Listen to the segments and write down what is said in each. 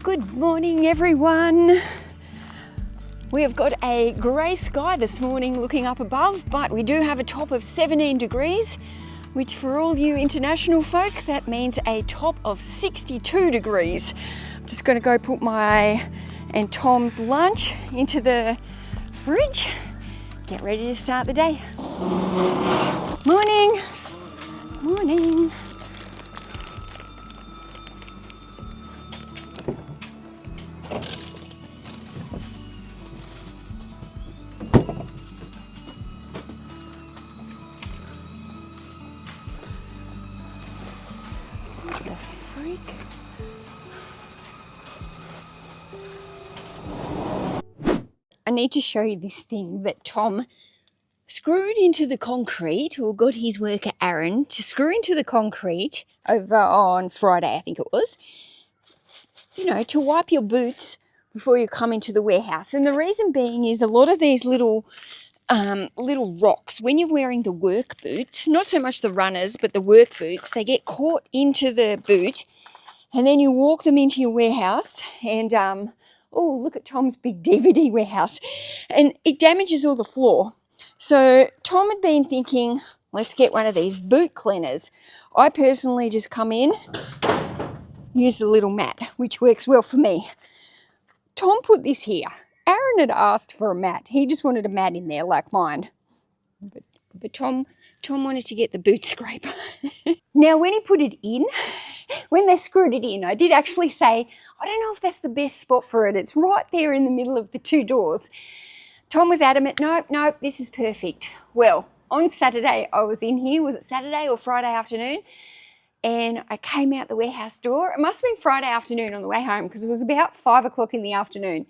Good morning, everyone. We have got a grey sky this morning looking up above, but we do have a top of 17 degrees, which for all you international folk, that means a top of 62 degrees. I'm just going to go put my and Tom's lunch into the fridge, get ready to start the day. Morning. Morning. The freak. I need to show you this thing that Tom screwed into the concrete, or got his worker Aaron to screw into the concrete over on Friday, I think it was, you know, to wipe your boots before you come into the warehouse. And the reason being is a lot of these little rocks, when you're wearing the work boots, not so much the runners, but the work boots, they get caught into the boot, and then you walk them into your warehouse and, oh, look at Tom's big DVD warehouse, and it damages all the floor. So Tom had been thinking, let's get one of these boot cleaners. I personally just come in, use the little mat, which works well for me. Tom put this here. Aaron had asked for a mat. He just wanted a mat in there like mine. But Tom wanted to get the boot scraper. Now, when he put it in, when they screwed it in, I did actually say, I don't know if that's the best spot for it. It's right there in the middle of the two doors. Tom was adamant, nope, this is perfect. Well, on Saturday, I was in here. Was it Saturday or Friday afternoon? And I came out the warehouse door. It must have been Friday afternoon on the way home, because it was about 5 o'clock in the afternoon.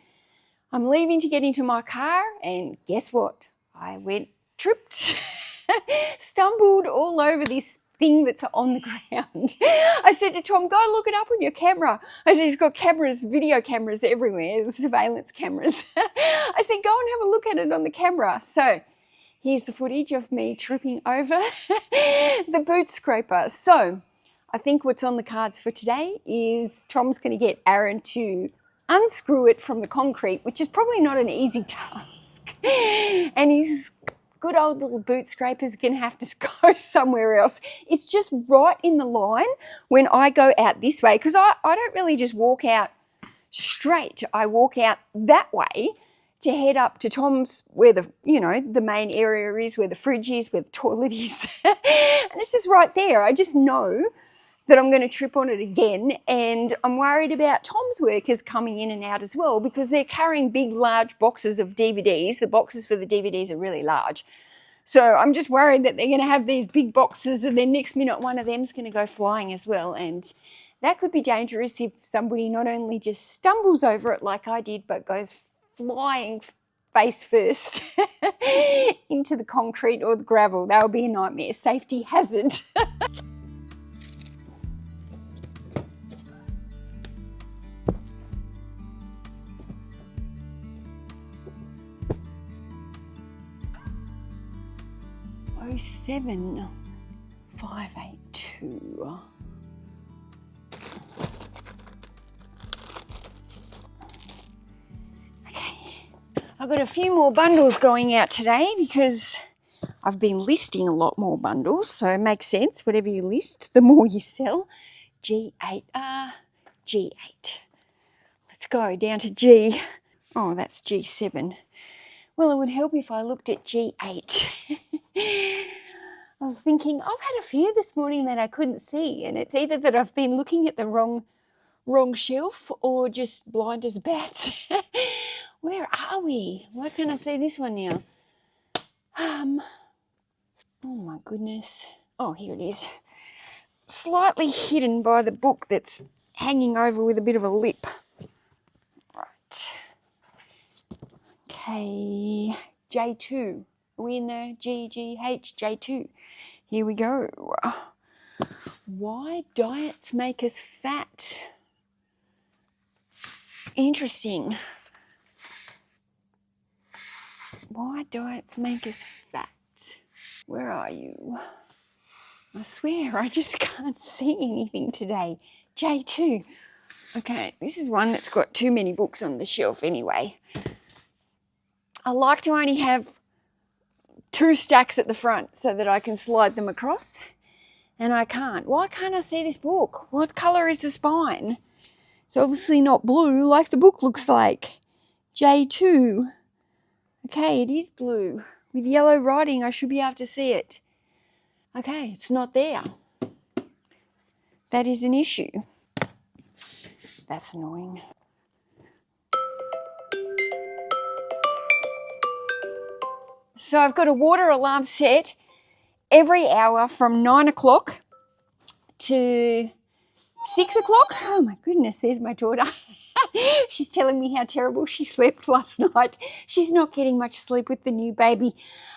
I'm leaving to get into my car, and guess what? I tripped, stumbled all over this thing that's on the ground. I said to Tom, go look it up on your camera. I said, he's got cameras, video cameras everywhere, surveillance cameras. I said, go and have a look at it on the camera. So here's the footage of me tripping over the boot scraper. So I think what's on the cards for today is Tom's going to get Aaron to unscrew it from the concrete, which is probably not an easy task. And his good old little boot scraper's going to have to go somewhere else. It's just right in the line when I go out this way, because I don't really just walk out straight. I walk out that way to head up to Tom's, where the main area is, where the fridge is, where the toilet is. And it's just right there. I just know that I'm going to trip on it again, and I'm worried about Tom's workers coming in and out as well, because they're carrying big, large boxes of DVDs. The boxes for the DVDs are really large. So I'm just worried that they're going to have these big boxes, and then next minute one of them's going to go flying as well. And that could be dangerous if somebody not only just stumbles over it like I did, but goes flying face first into the concrete or the gravel. That would be a nightmare. Safety hazard. Oh, 7,582. Okay, I've got a few more bundles going out today because I've been listing a lot more bundles, so it makes sense. Whatever you list, the more you sell. G8, G8. Let's go down to G. Oh, that's G7. Well, it would help if I looked at G8. I was thinking, I've had a few this morning that I couldn't see, and it's either that I've been looking at the wrong shelf or just blind as a bat. Where are we? Why can't I see this one now? Oh my goodness. Oh, here it is. Slightly hidden by the book that's hanging over with a bit of a lip. Right. Okay, J2. Are we in there? GGH, J2. Here we go. Why diets make us fat? Interesting. Why diets make us fat? Where are you? I swear I just can't see anything today. J2. Okay, this is one that's got too many books on the shelf anyway. I like to only have 2 stacks at the front so that I can slide them across, and I can't. Why can't I see this book? What colour is the spine? It's obviously not blue like the book looks like. J2. Okay, it is blue. With yellow writing, I should be able to see it. Okay, it's not there. That is an issue. That's annoying. So I've got a water alarm set every hour from 9 o'clock to 6 o'clock. Oh my goodness, there's my daughter. She's telling me how terrible she slept last night. She's not getting much sleep with the new baby.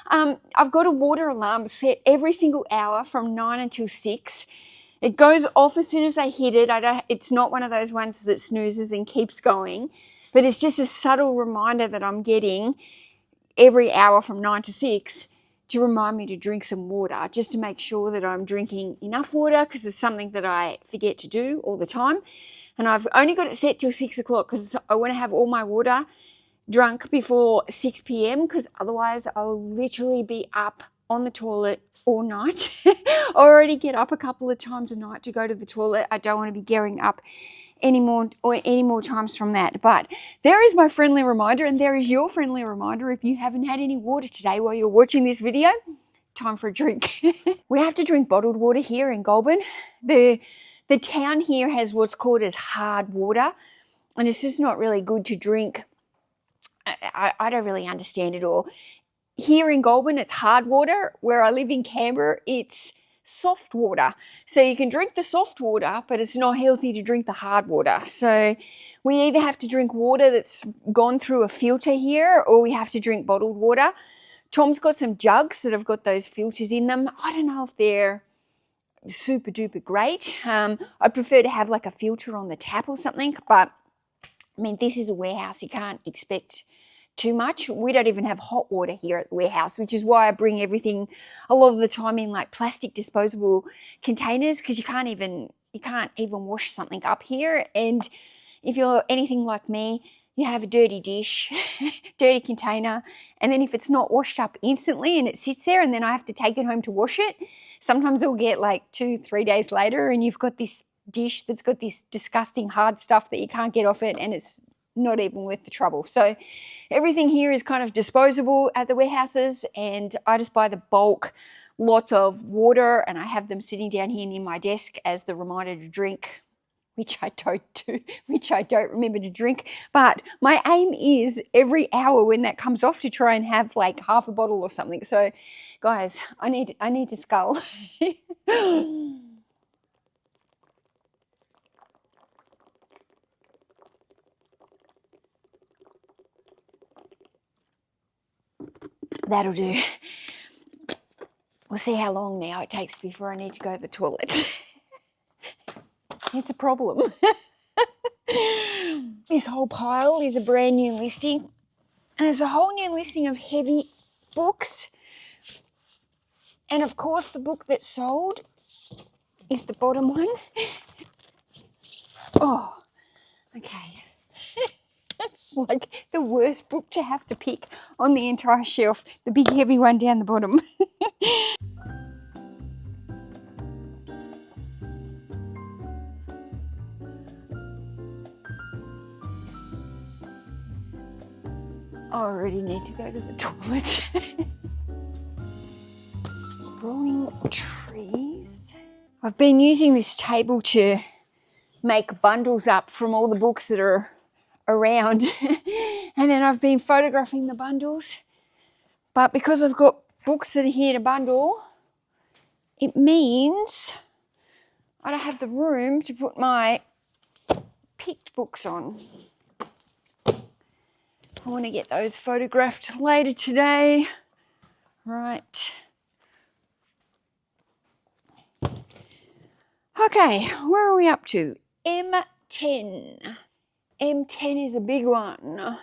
I've got a water alarm set every single hour from 9 until 6. It goes off as soon as I hit it. It's not one of those ones that snoozes and keeps going, but it's just a subtle reminder that I'm getting every hour from 9 to 6 to remind me to drink some water, just to make sure that I'm drinking enough water, because it's something that I forget to do all the time. And I've only got it set till 6 o'clock because I want to have all my water drunk before 6 p.m. because otherwise I'll literally be up on the toilet all night. I already get up a couple of times a night to go to the toilet. I don't want to be getting up any more times from that. But there is my friendly reminder, and there is your friendly reminder. If you haven't had any water today while you're watching this video, time for a drink. We have to drink bottled water here in Goulburn. The town here has what's called as hard water, and it's just not really good to drink. I don't really understand it all. Here in Goulburn, it's hard water. Where I live in Canberra, it's soft water. So you can drink the soft water, but it's not healthy to drink the hard water. So we either have to drink water that's gone through a filter here, or we have to drink bottled water. Tom's got some jugs that have got those filters in them. I don't know if they're super duper great. I'd prefer to have like a filter on the tap or something, but I mean, this is a warehouse. You can't expect too much. We don't even have hot water here at the warehouse, which is why I bring everything a lot of the time in like plastic disposable containers, because you can't even wash something up here. And if you're anything like me, you have a dirty dish, dirty container, and then if it's not washed up instantly and it sits there and then I have to take it home to wash it, sometimes it'll get like 2-3 days later and you've got this dish that's got this disgusting hard stuff that you can't get off it, and it's not even worth the trouble. So everything here is kind of disposable at the warehouses, and I just buy the bulk lot of water and I have them sitting down here near my desk as the reminder to drink, which I don't do, which I don't remember to drink. But my aim is every hour when that comes off to try and have like half a bottle or something. So guys, I need to scull. That'll do. We'll see how long now it takes before I need to go to the toilet. It's a problem. This whole pile is a brand new listing. And there's a whole new listing of heavy books. And of course the book that sold is the bottom one. Oh, okay. That's like the worst book to have to pick on the entire shelf. The big heavy one down the bottom. I already need to go to the toilet. Growing trees. I've been using this table to make bundles up from all the books that are around. And then I've been photographing the bundles. But because I've got books that are here to bundle, it means I don't have the room to put my picked books on. I want to get those photographed later today. Right. Okay, where are we up to? M10. M10 is a big one.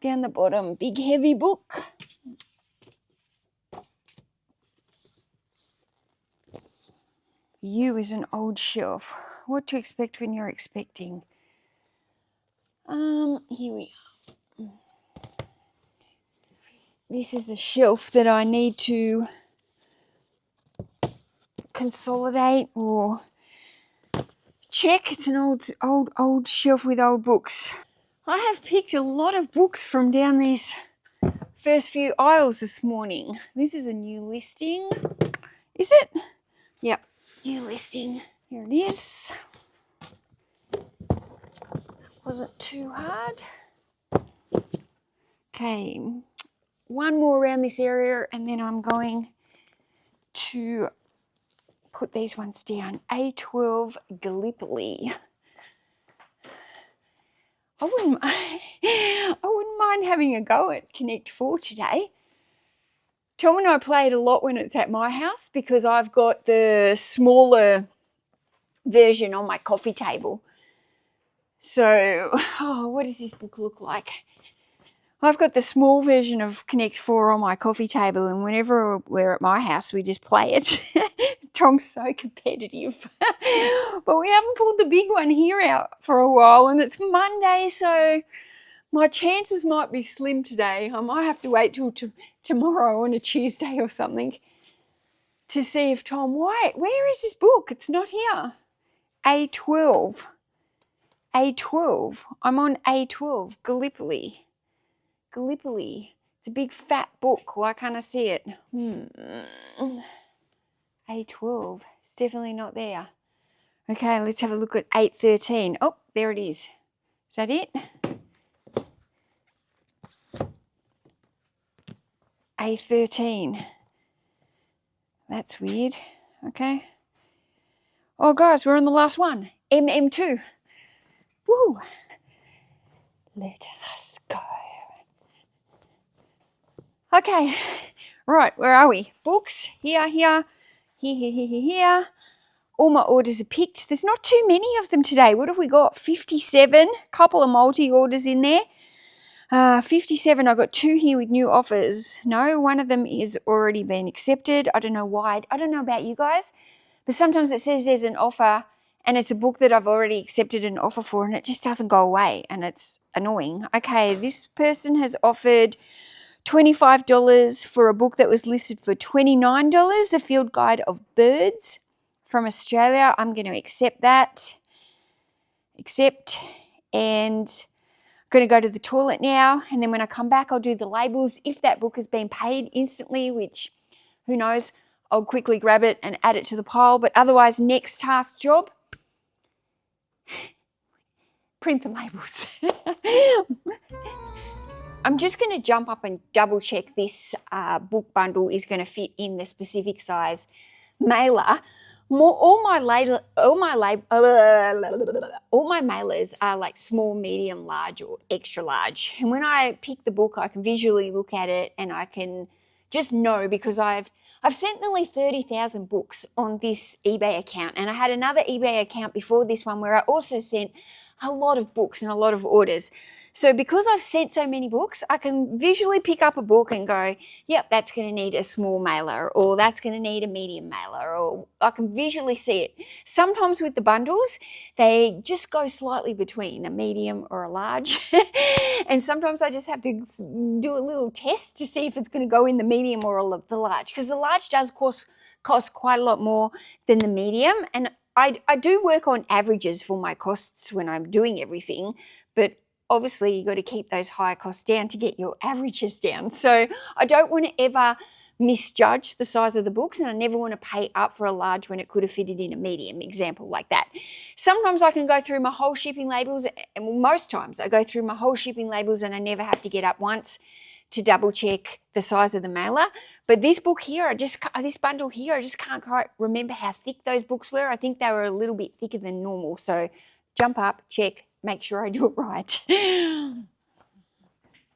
Down the bottom, big heavy book. U is an old shelf. what to expect when you're expecting. Here we are. This is a shelf that I need to consolidate or check. It's an old shelf with old books. I have picked a lot of books from down these first few aisles this morning. This is a new listing. Is it? Yep, new listing. Here it is. Wasn't too hard. Okay, one more around this area and then I'm going to put these ones down. A12 Gallipoli. I wouldn't mind having a go at Connect 4 today. Tom and I play it a lot when it's at my house because I've got the smaller version on my coffee table. So, what does this book look like? I've got the small version of Connect 4 on my coffee table, and whenever we're at my house, we just play it. Tom's so competitive. But we haven't pulled the big one here out for a while, and it's Monday, so my chances might be slim today. I might have to wait till tomorrow on a Tuesday or something to see if Tom, where is this book? It's not here. A12. A12. I'm on A12. Gallipoli. It's a big fat book. Why can't I see it? A12. It's definitely not there. Okay, let's have a look at 813. Oh, there it is. Is that it? A13. That's weird. Okay. Oh, guys, we're on the last one. MM2. Woo. Let us go. Okay, right, where are we? Books, here. All my orders are picked. There's not too many of them today. What have we got? 57, couple of multi-orders in there. 57, I got 2 here with new offers. No, one of them is already been accepted. I don't know why. I don't know about you guys, but sometimes it says there's an offer and it's a book that I've already accepted an offer for and it just doesn't go away and it's annoying. Okay, this person has offered $25 for a book that was listed for $29, The Field Guide of Birds from Australia. I'm going to accept that. And I'm going to go to the toilet now, and then when I come back, I'll do the labels. If that book has been paid instantly, which who knows, I'll quickly grab it and add it to the pile. But otherwise, next task job, print the labels. I'm just going to jump up and double check this book bundle is going to fit in the specific size mailer. All my mailers are like small, medium, large or extra large. And when I pick the book, I can visually look at it and I can just know because I've sent nearly 30,000 books on this eBay account. And I had another eBay account before this one where I also sent a lot of books and a lot of orders. So because I've sent so many books, I can visually pick up a book and go, yep, that's going to need a small mailer or that's going to need a medium mailer, or I can visually see it. Sometimes with the bundles, they just go slightly between a medium or a large. And sometimes I just have to do a little test to see if it's going to go in the medium or the large, because the large does cost quite a lot more than the medium. And I do work on averages for my costs when I'm doing everything, but obviously you've got to keep those higher costs down to get your averages down. So I don't want to ever misjudge the size of the books, and I never want to pay up for a large when it could have fitted in a medium, example like that. Sometimes I can go through my whole shipping labels, and most times I go through my whole shipping labels and I never have to get up once to double check the size of the mailer. But this book here, this bundle here, I just can't quite remember how thick those books were. I think they were a little bit thicker than normal. So jump up, check, make sure I do it right.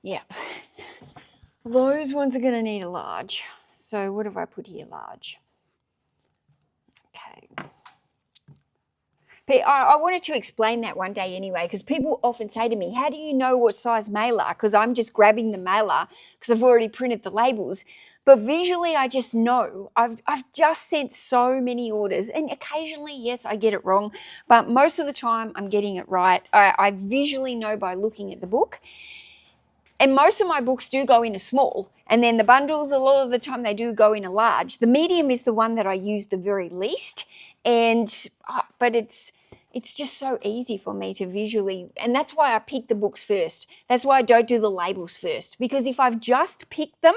Yep. Those ones are going to need a large. So what have I put here? Large. Okay. I wanted to explain that one day anyway, because people often say to me, how do you know what size mailer? Because I'm just grabbing the mailer because I've already printed the labels. But visually, I just know. I've just sent so many orders, and occasionally, yes, I get it wrong, but most of the time I'm getting it right. I visually know by looking at the book. And most of my books do go in a small, and then the bundles, a lot of the time they do go in a large. The medium is the one that I use the very least, but it's just so easy for me to visually, and that's why I pick the books first. That's why I don't do the labels first, because if I've just picked them,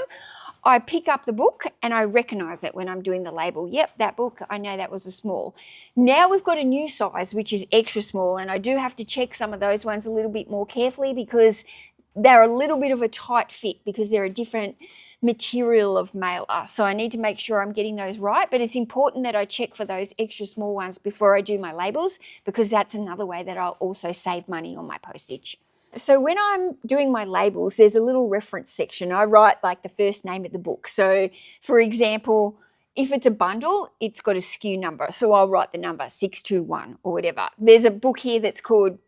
I pick up the book and I recognize it when I'm doing the label. Yep, that book, I know that was a small. Now we've got a new size, which is extra small, and I do have to check some of those ones a little bit more carefully because they're a little bit of a tight fit because they're a different material of mailer. So I need to make sure I'm getting those right, but it's important that I check for those extra small ones before I do my labels, because that's another way that I'll also save money on my postage. So when I'm doing my labels, there's a little reference section. I write like the first name of the book. So for example, if it's a bundle, it's got a SKU number. So I'll write the number 621 or whatever. There's a book here that's called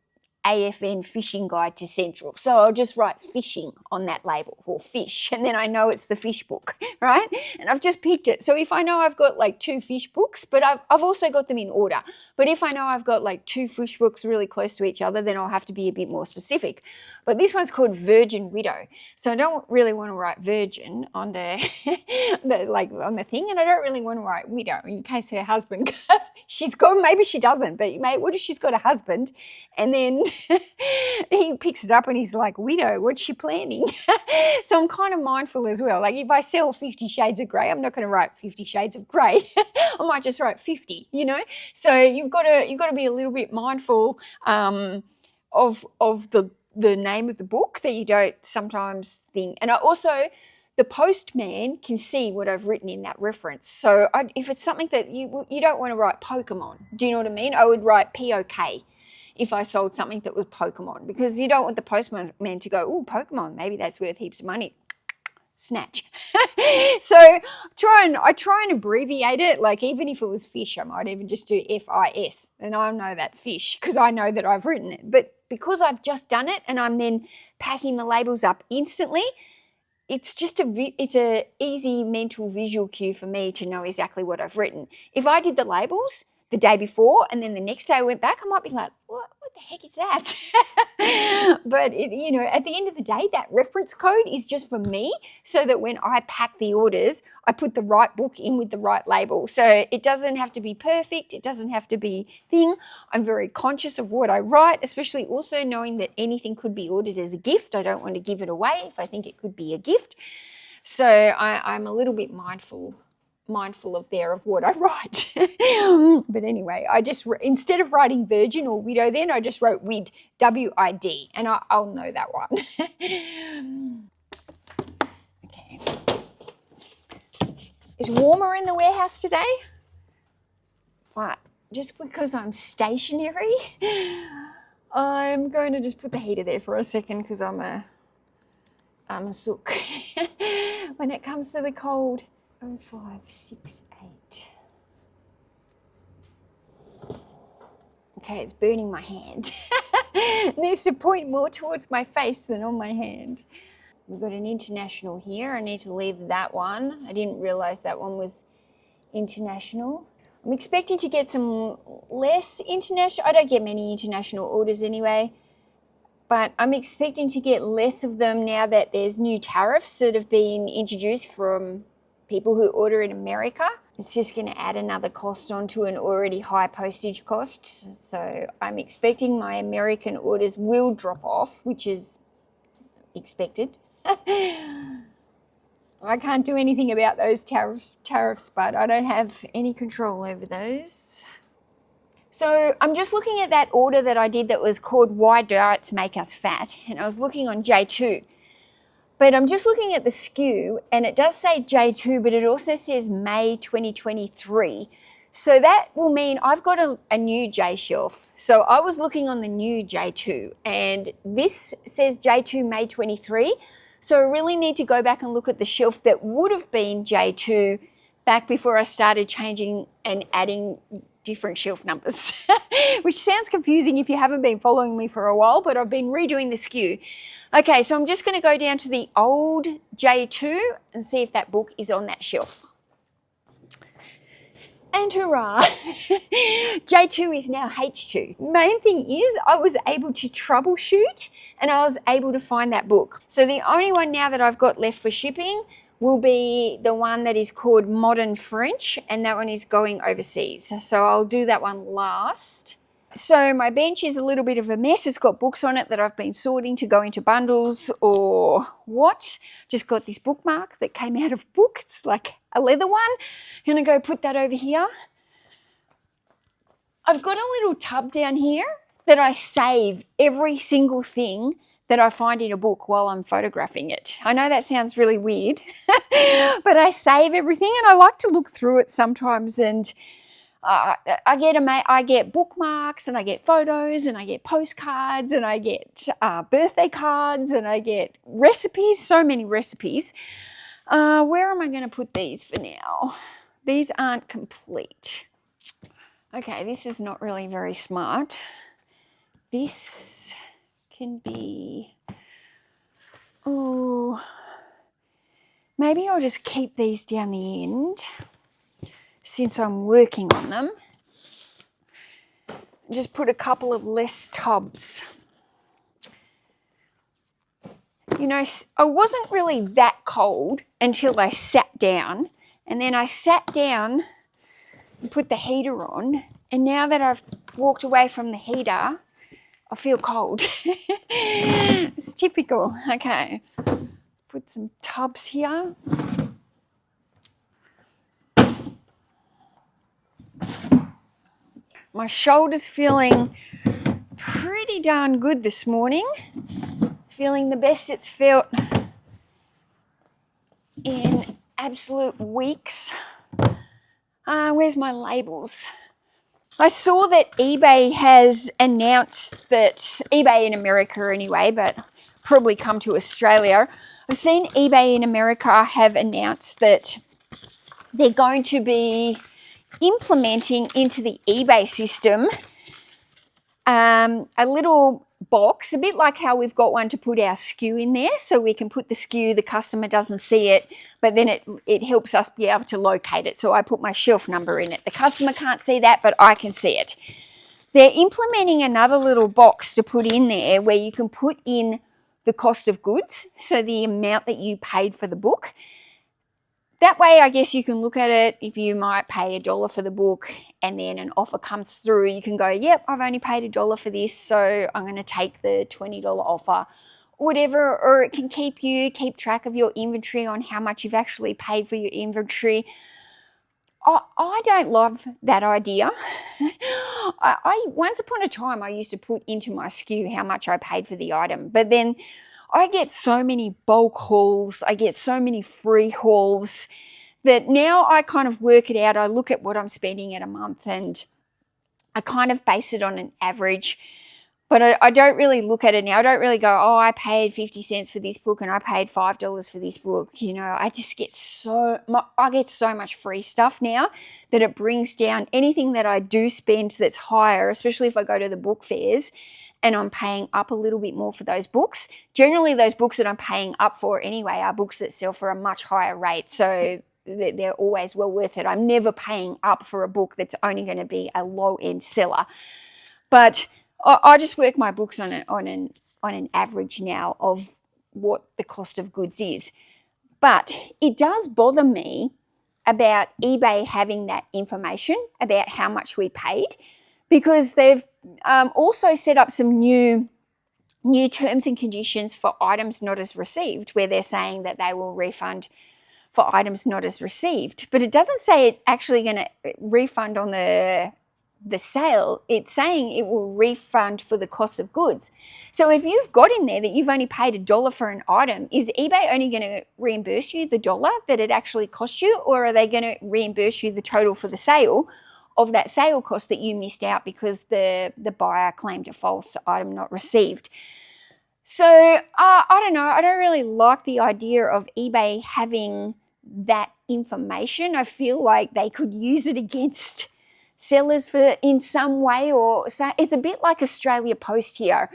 AFN Fishing Guide to Central. So I'll just write fishing on that label, or fish, and then I know it's the fish book, right? And I've just picked it. So if I know I've got like 2 fish books, but I've also got them in order. But if I know I've got like 2 fish books really close to each other, then I'll have to be a bit more specific. But this one's called Virgin Widow. So I don't really want to write virgin on the, on the thing, and I don't really want to write widow in case her husband, she's got, maybe she doesn't, but mate, what if she's got a husband and then he picks it up and he's like, widow, what's she planning? So I'm kind of mindful as well. Like if I sell 50 Shades of Grey, I'm not going to write 50 Shades of Grey. I might just write 50, you know? So you've got to be a little bit mindful of the name of the book, that you don't sometimes think. And I also, the postman can see what I've written in that reference. So if it's something that you don't want to write Pokemon, do you know what I mean? I would write POK if I sold something that was Pokemon, because you don't want the postman to go, oh, Pokemon, maybe that's worth heaps of money. Snatch. So I try and abbreviate it. Like even if it was fish, I might even just do FIS, and I know that's fish because I know that I've written it. But because I've just done it and I'm then packing the labels up instantly, it's just it's a easy mental visual cue for me to know exactly what I've written. If I did the labels the day before and then the next day I went back, I might be like, what the heck is that? But at the end of the day, that reference code is just for me, so that when I pack the orders, I put the right book in with the right label. So it doesn't have to be perfect. It doesn't have to be thing. I'm very conscious of what I write, especially also knowing that anything could be ordered as a gift. I don't want to give it away if I think it could be a gift. So I'm a little bit mindful of what I write. But anyway, I just, instead of writing virgin or widow then, I just wrote WID, W-I-D, and I'll know that one. Okay. It's warmer in the warehouse today, but just because I'm stationary, I'm going to just put the heater there for a second because I'm a sook when it comes to the cold. 0568. Okay, it's burning my hand. It needs to point more towards my face than on my hand. We've got an international here. I need to leave that one. I didn't realize that one was international. I'm expecting to get some less international. I don't get many international orders anyway, but I'm expecting to get less of them now that there's new tariffs that have been introduced from people who order in America. It's just going to add another cost onto an already high postage cost. So I'm expecting my American orders will drop off, which is expected. I can't do anything about those tariffs, but I don't have any control over those. So I'm just looking at that order that I did that was called Why Diets Make Us Fat, and I was looking on J2. But I'm just looking at the SKU, and it does say J2, but it also says May 2023. So that will mean I've got a new J shelf. So I was looking on the new J2, and this says J2 May 23. So I really need to go back and look at the shelf that would have been J2 back before I started changing and adding different shelf numbers, which sounds confusing if you haven't been following me for a while, but I've been redoing the SKU. Okay, so I'm just going to go down to the old J2 and see if that book is on that shelf. And hurrah, J2 is now H2. Main thing is I was able to troubleshoot and I was able to find that book. So the only one now that I've got left for shipping will be the one that is called Modern French, and that one is going overseas. So I'll do that one last. So my bench is a little bit of a mess. It's got books on it that I've been sorting to go into bundles or what. Just got this bookmark that came out of a book. It's like a leather one. I'm going to go put that over here. I've got a little tub down here that I save every single thing that I find in a book while I'm photographing it. I know that sounds really weird, but I save everything and I like to look through it sometimes, and I get bookmarks and I get photos and I get postcards and I get birthday cards and I get recipes, so many recipes. Where am I going to put these for now? These aren't complete. Okay, this is not really very smart. This can be, oh, maybe I'll just keep these down the end since I'm working on them. Just put a couple of less tubs. You know, I wasn't really that cold until I sat down, and then I sat down and put the heater on, and now that I've walked away from the heater, I feel cold. It's typical. Okay, put some tubs here. My shoulder's feeling pretty darn good this morning. It's feeling the best it's felt in absolute weeks. Where's my labels? I saw that eBay has announced that, eBay in America anyway, but probably come to Australia. I've seen eBay in America have announced that they're going to be implementing into the eBay system a little box, a bit like how we've got one to put our SKU in there, so we can put the SKU, the customer doesn't see it, but then it helps us be able to locate it. So I put my shelf number in it. The customer can't see that, but I can see it. They're implementing another little box to put in there where you can put in the cost of goods, so the amount that you paid for the book. That way, I guess you can look at it. If you might pay $1 for the book and then an offer comes through, you can go, yep, I've only paid $1 for this, so I'm going to take the $20 offer, whatever. Or it can keep track of your inventory on how much you've actually paid for your inventory. I don't love that idea. Once upon a time, I used to put into my SKU how much I paid for the item, but then I get so many bulk hauls, I get so many free hauls that now I kind of work it out. I look at what I'm spending in a month and I kind of base it on an average, but I don't really look at it now. I don't really go, oh, I paid 50 cents for this book and I paid $5 for this book. You know, I get so much free stuff now that it brings down anything that I do spend that's higher, especially if I go to the book fairs and I'm paying up a little bit more for those books. Generally, those books that I'm paying up for anyway are books that sell for a much higher rate, so they're always well worth it. I'm never paying up for a book that's only going to be a low-end seller. But I just work my books on an average now of what the cost of goods is. But it does bother me about eBay having that information about how much we paid, because they've also set up some new terms and conditions for items not as received, where they're saying that they will refund for items not as received. But it doesn't say it's actually going to refund on the sale. It's saying it will refund for the cost of goods. So if you've got in there that you've only paid $1 for an item, is eBay only going to reimburse you the $1 that it actually cost you, or are they going to reimburse you the total for the sale of that sale cost that you missed out because the buyer claimed a false item not received? So I don't know. I don't really like the idea of eBay having that information. I feel like they could use it against sellers for in some way, or so it's a bit like Australia Post here.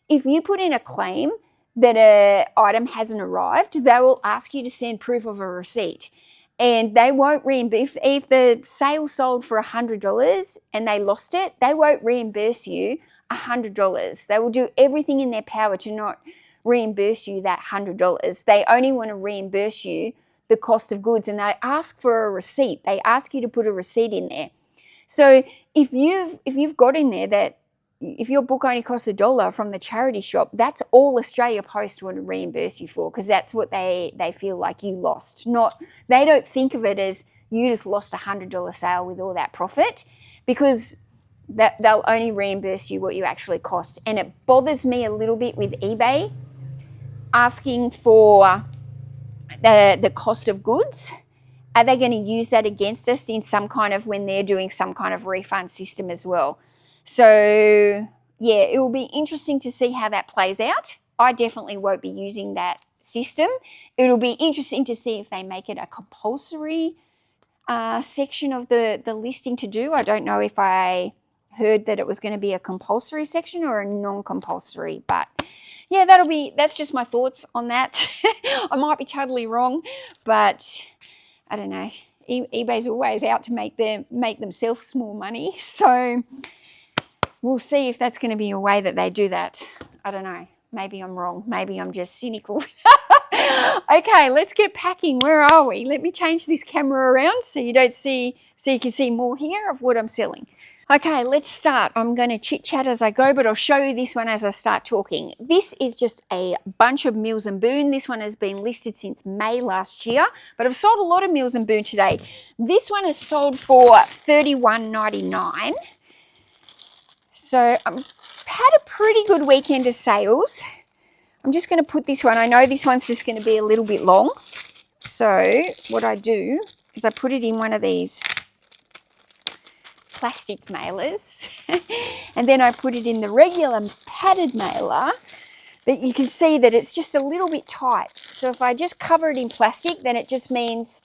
If you put in a claim that an item hasn't arrived, they will ask you to send proof of a receipt. And they won't reimburse. If the sale sold for $100 and they lost it, they won't reimburse you $100. They will do everything in their power to not reimburse you that $100. They only want to reimburse you the cost of goods, and they ask for a receipt. They ask you to put a receipt in there. So if you've got in there that if your book only costs $1 from the charity shop, that's all Australia Post would reimburse you for, because that's what they feel like you lost. They don't think of it as you just lost $100 sale with all that profit, because they'll only reimburse you what you actually cost. And it bothers me a little bit with eBay asking for the cost of goods. Are they going to use that against us in some kind of, when they're doing some kind of refund system as well? So yeah, it will be interesting to see how that plays out. I definitely won't be using that system. It'll be interesting to see if they make it a compulsory section of the listing to do. I don't know if I heard that it was going to be a compulsory section or a non-compulsory, but yeah, that's just my thoughts on that. I might be totally wrong, but I don't know. eBay's always out to make themselves more money. So we'll see if that's going to be a way that they do that. I don't know. Maybe I'm wrong. Maybe I'm just cynical. Okay, let's get packing. Where are we? Let me change this camera around so you can see more here of what I'm selling. Okay, let's start. I'm going to chit chat as I go, but I'll show you this one as I start talking. This is just a bunch of Mills and Boon. This one has been listed since May last year, but I've sold a lot of Mills and Boon today. This one is sold for $31.99. So I've had a pretty good weekend of sales. I'm just going to put this one. I know this one's just going to be a little bit long. So what I do is I put it in one of these plastic mailers and then I put it in the regular padded mailer, that you can see that it's just a little bit tight. So if I just cover it in plastic, then it just means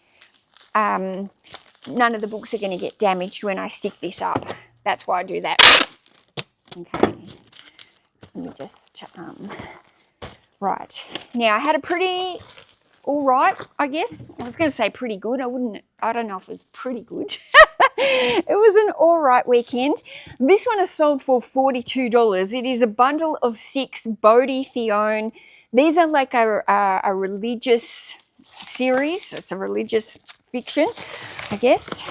none of the books are going to get damaged when I stick this up. That's why I do that. Okay, let me just right now, I had a pretty all right, I guess. I was going to say pretty good. I don't know if it was pretty good. It was an all right weekend. This one is sold for $42. It is a bundle of 6 Bodhi Theone. These are like a religious series. It's a religious fiction, I guess.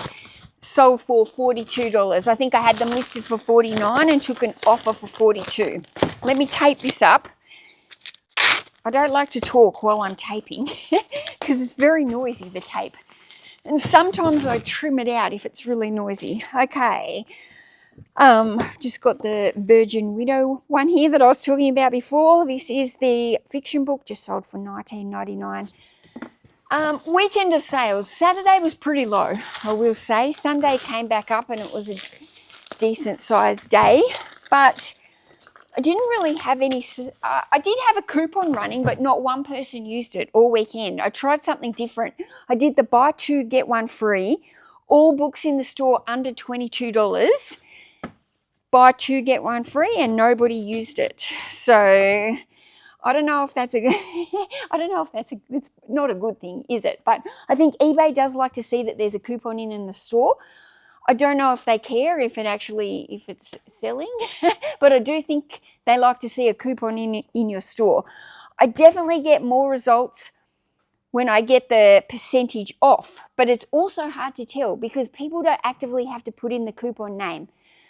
Sold for $42. I think I had them listed for $49 and took an offer for $42. Let me tape this up. I don't like to talk while I'm taping because it's very noisy, the tape. And sometimes I trim it out if it's really noisy. Okay. I've just got the Virgin Widow one here that I was talking about before. This is the fiction book, just sold for $19.99. Weekend of sales. Saturday was pretty low, I will say. Sunday came back up and it was a decent sized day. But I didn't really have any, I did have a coupon running, but not one person used it all weekend. I tried something different. I did the buy 2, get 1 free. All books in the store under $22. Buy 2, get 1 free, and nobody used it. So I don't know if that's it's not a good thing, is it? But I think eBay does like to see that there's a coupon in the store. I don't know if they care if it's selling, but I do think they like to see a coupon in your store. I definitely get more results when I get the percentage off, but it's also hard to tell because people don't actively have to put in the coupon name.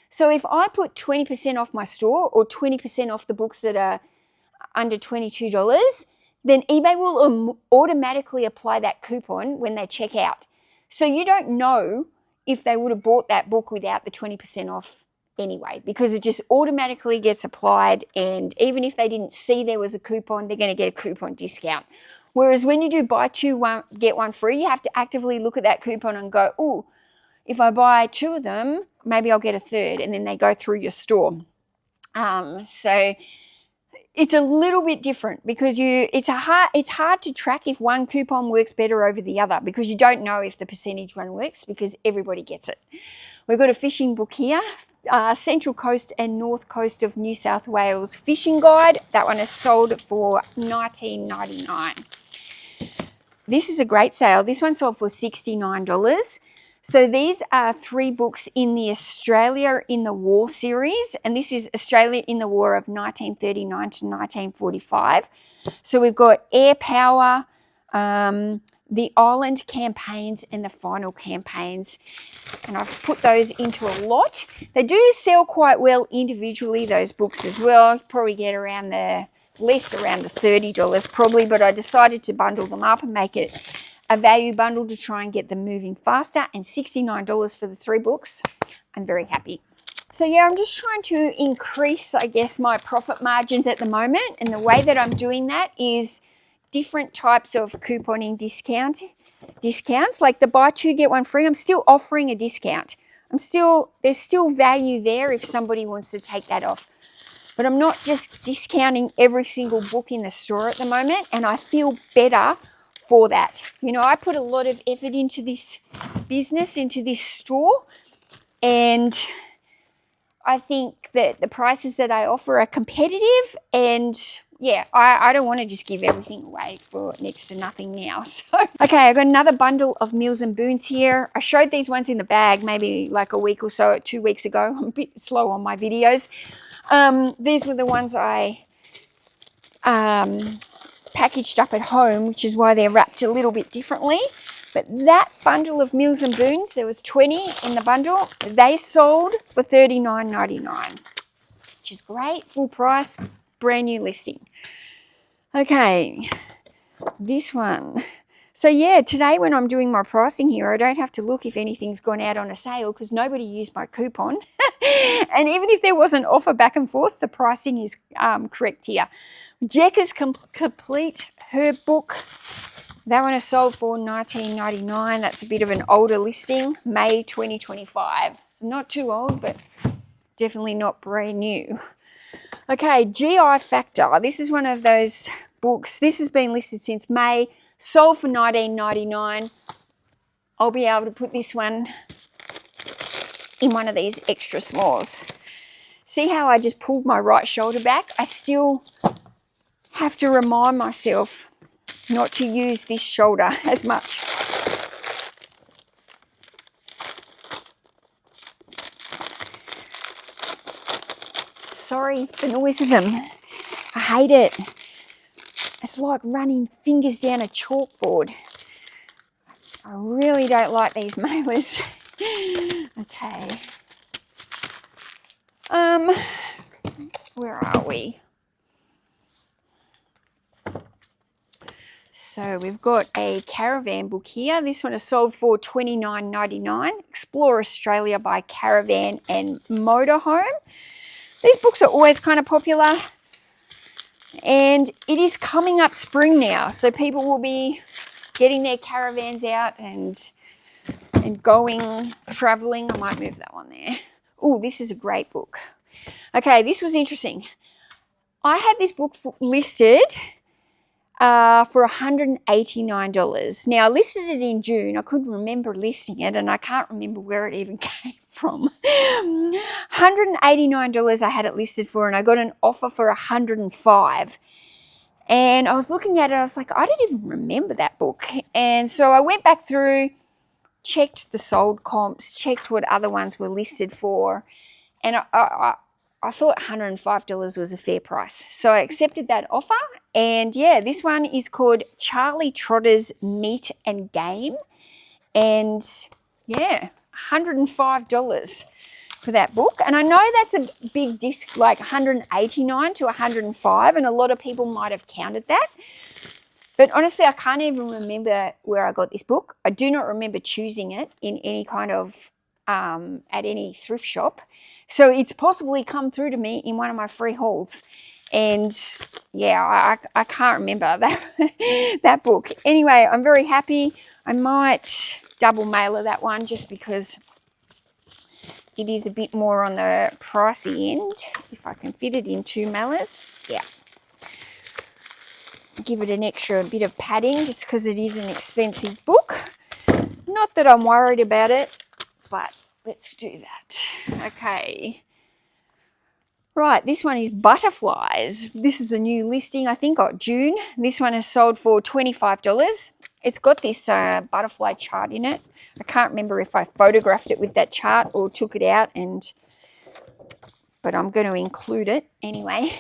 So if I put 20% off my store or 20% off the books that are under $22, then eBay will automatically apply that coupon when they check out. So you don't know if they would have bought that book without the 20% off anyway, because it just automatically gets applied, and even if they didn't see there was a coupon, they're going to get a coupon discount. Whereas when you do buy 2, get 1 free, you have to actively look at that coupon and go, oh, if I buy 2 of them, maybe I'll get a third, and then they go through your store. So it's a little bit different because it's hard to track if one coupon works better over the other because you don't know if the percentage one works because everybody gets it. We've got a fishing book here, Central Coast and North Coast of New South Wales Fishing Guide. That one is sold for $19.99. This is a great sale. This one sold for $69. So these are 3 books in the Australia in the War series, and this is Australia in the War of 1939 to 1945. So we've got Air Power, the Island campaigns, and the final campaigns. And I've put those into a lot. They do sell quite well individually, those books as well. Probably get around the $30 probably, but I decided to bundle them up and make it a value bundle to try and get them moving faster, and $69 for the 3 books. I'm very happy. So yeah, I'm just trying to increase, I guess, my profit margins at the moment, and the way that I'm doing that is different types of couponing discounts, like the buy 2 get 1 free. I'm still offering a discount. There's still value there if somebody wants to take that off. But I'm not just discounting every single book in the store at the moment, and I feel better for that. You know, I put a lot of effort into this business, into this store, and I think that the prices that I offer are competitive, and yeah, I don't want to just give everything away for next to nothing now. So, okay, I got another bundle of Meals and Boons here. I showed these ones in the bag maybe like a week or so, 2 weeks ago. I'm a bit slow on my videos. These were the ones I packaged up at home, which is why they're wrapped a little bit differently. But that bundle of Meals and Boons, there was 20 in the bundle. They sold for $39.99, which is great. Full price, brand new listing. Okay, this one. So yeah, today when I'm doing my pricing here, I don't have to look if anything's gone out on a sale because nobody used my coupon. And even if there was an offer back and forth, the pricing is correct here. Jekka's Complete Herb Book. That one is sold for $19.99. That's a bit of an older listing, May 2025. So not too old, but definitely not brand new. Okay, GI Factor. This is one of those books. This has been listed since May, sold for $19.99. I'll be able to put this one in one of these extra smalls. See how I just pulled my right shoulder back? I still have to remind myself not to use this shoulder as much. Sorry, the noise of them. I hate it. It's like running fingers down a chalkboard. I really don't like these mailers. Okay. Where are we? So we've got a caravan book here. This one is sold for $29.99. Explore Australia by Caravan and Motorhome. These books are always kind of popular, and it is coming up spring now, so people will be getting their caravans out and going traveling. I might move that one there. Oh, this is a great book. Okay, this was interesting. I had this book listed for $189. Now, I listed it in June. I couldn't remember listing it, and I can't remember where it even came from. $189 I had it listed for, and I got an offer for $105. And I was looking at it, I was like, I don't even remember that book. And so I went back through, checked the sold comps, checked what other ones were listed for, and I thought $105 was a fair price. So I accepted that offer. And yeah, this one is called Charlie Trotter's Meat and Game. And yeah, $105 for that book. And I know that's a big disc, like $189 to $105, and a lot of people might have counted that. But honestly, I can't even remember where I got this book. I do not remember choosing it in any kind of at any thrift shop. So it's possibly come through to me in one of my free hauls. And yeah, I can't remember that book. Anyway, I'm very happy. I might double mailer that one just because it is a bit more on the pricey end. If I can fit it in 2 mailers. Yeah. Give it an extra bit of padding just because it is an expensive book. Not that I'm worried about it, but let's do that. Okay. Right, this one is butterflies. This is a new listing, I think, June. This one is sold for $25. It's got this butterfly chart in it. I can't remember if I photographed it with that chart or took it out, but I'm going to include it anyway.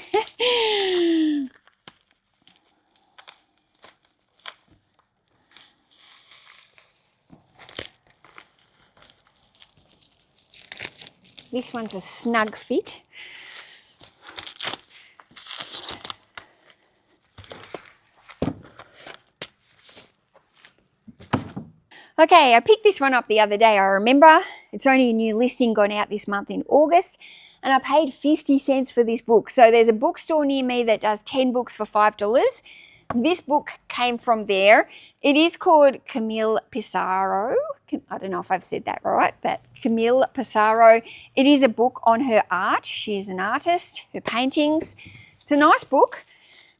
This one's a snug fit. Okay, I picked this one up the other day, I remember. It's only a new listing gone out this month in August, and I paid 50 cents for this book. So there's a bookstore near me that does 10 books for $5. This book came from there. It is called Camille Pissarro. I don't know if I've said that right, but Camille Pissarro. It is a book on her art. She is an artist, her paintings. It's a nice book.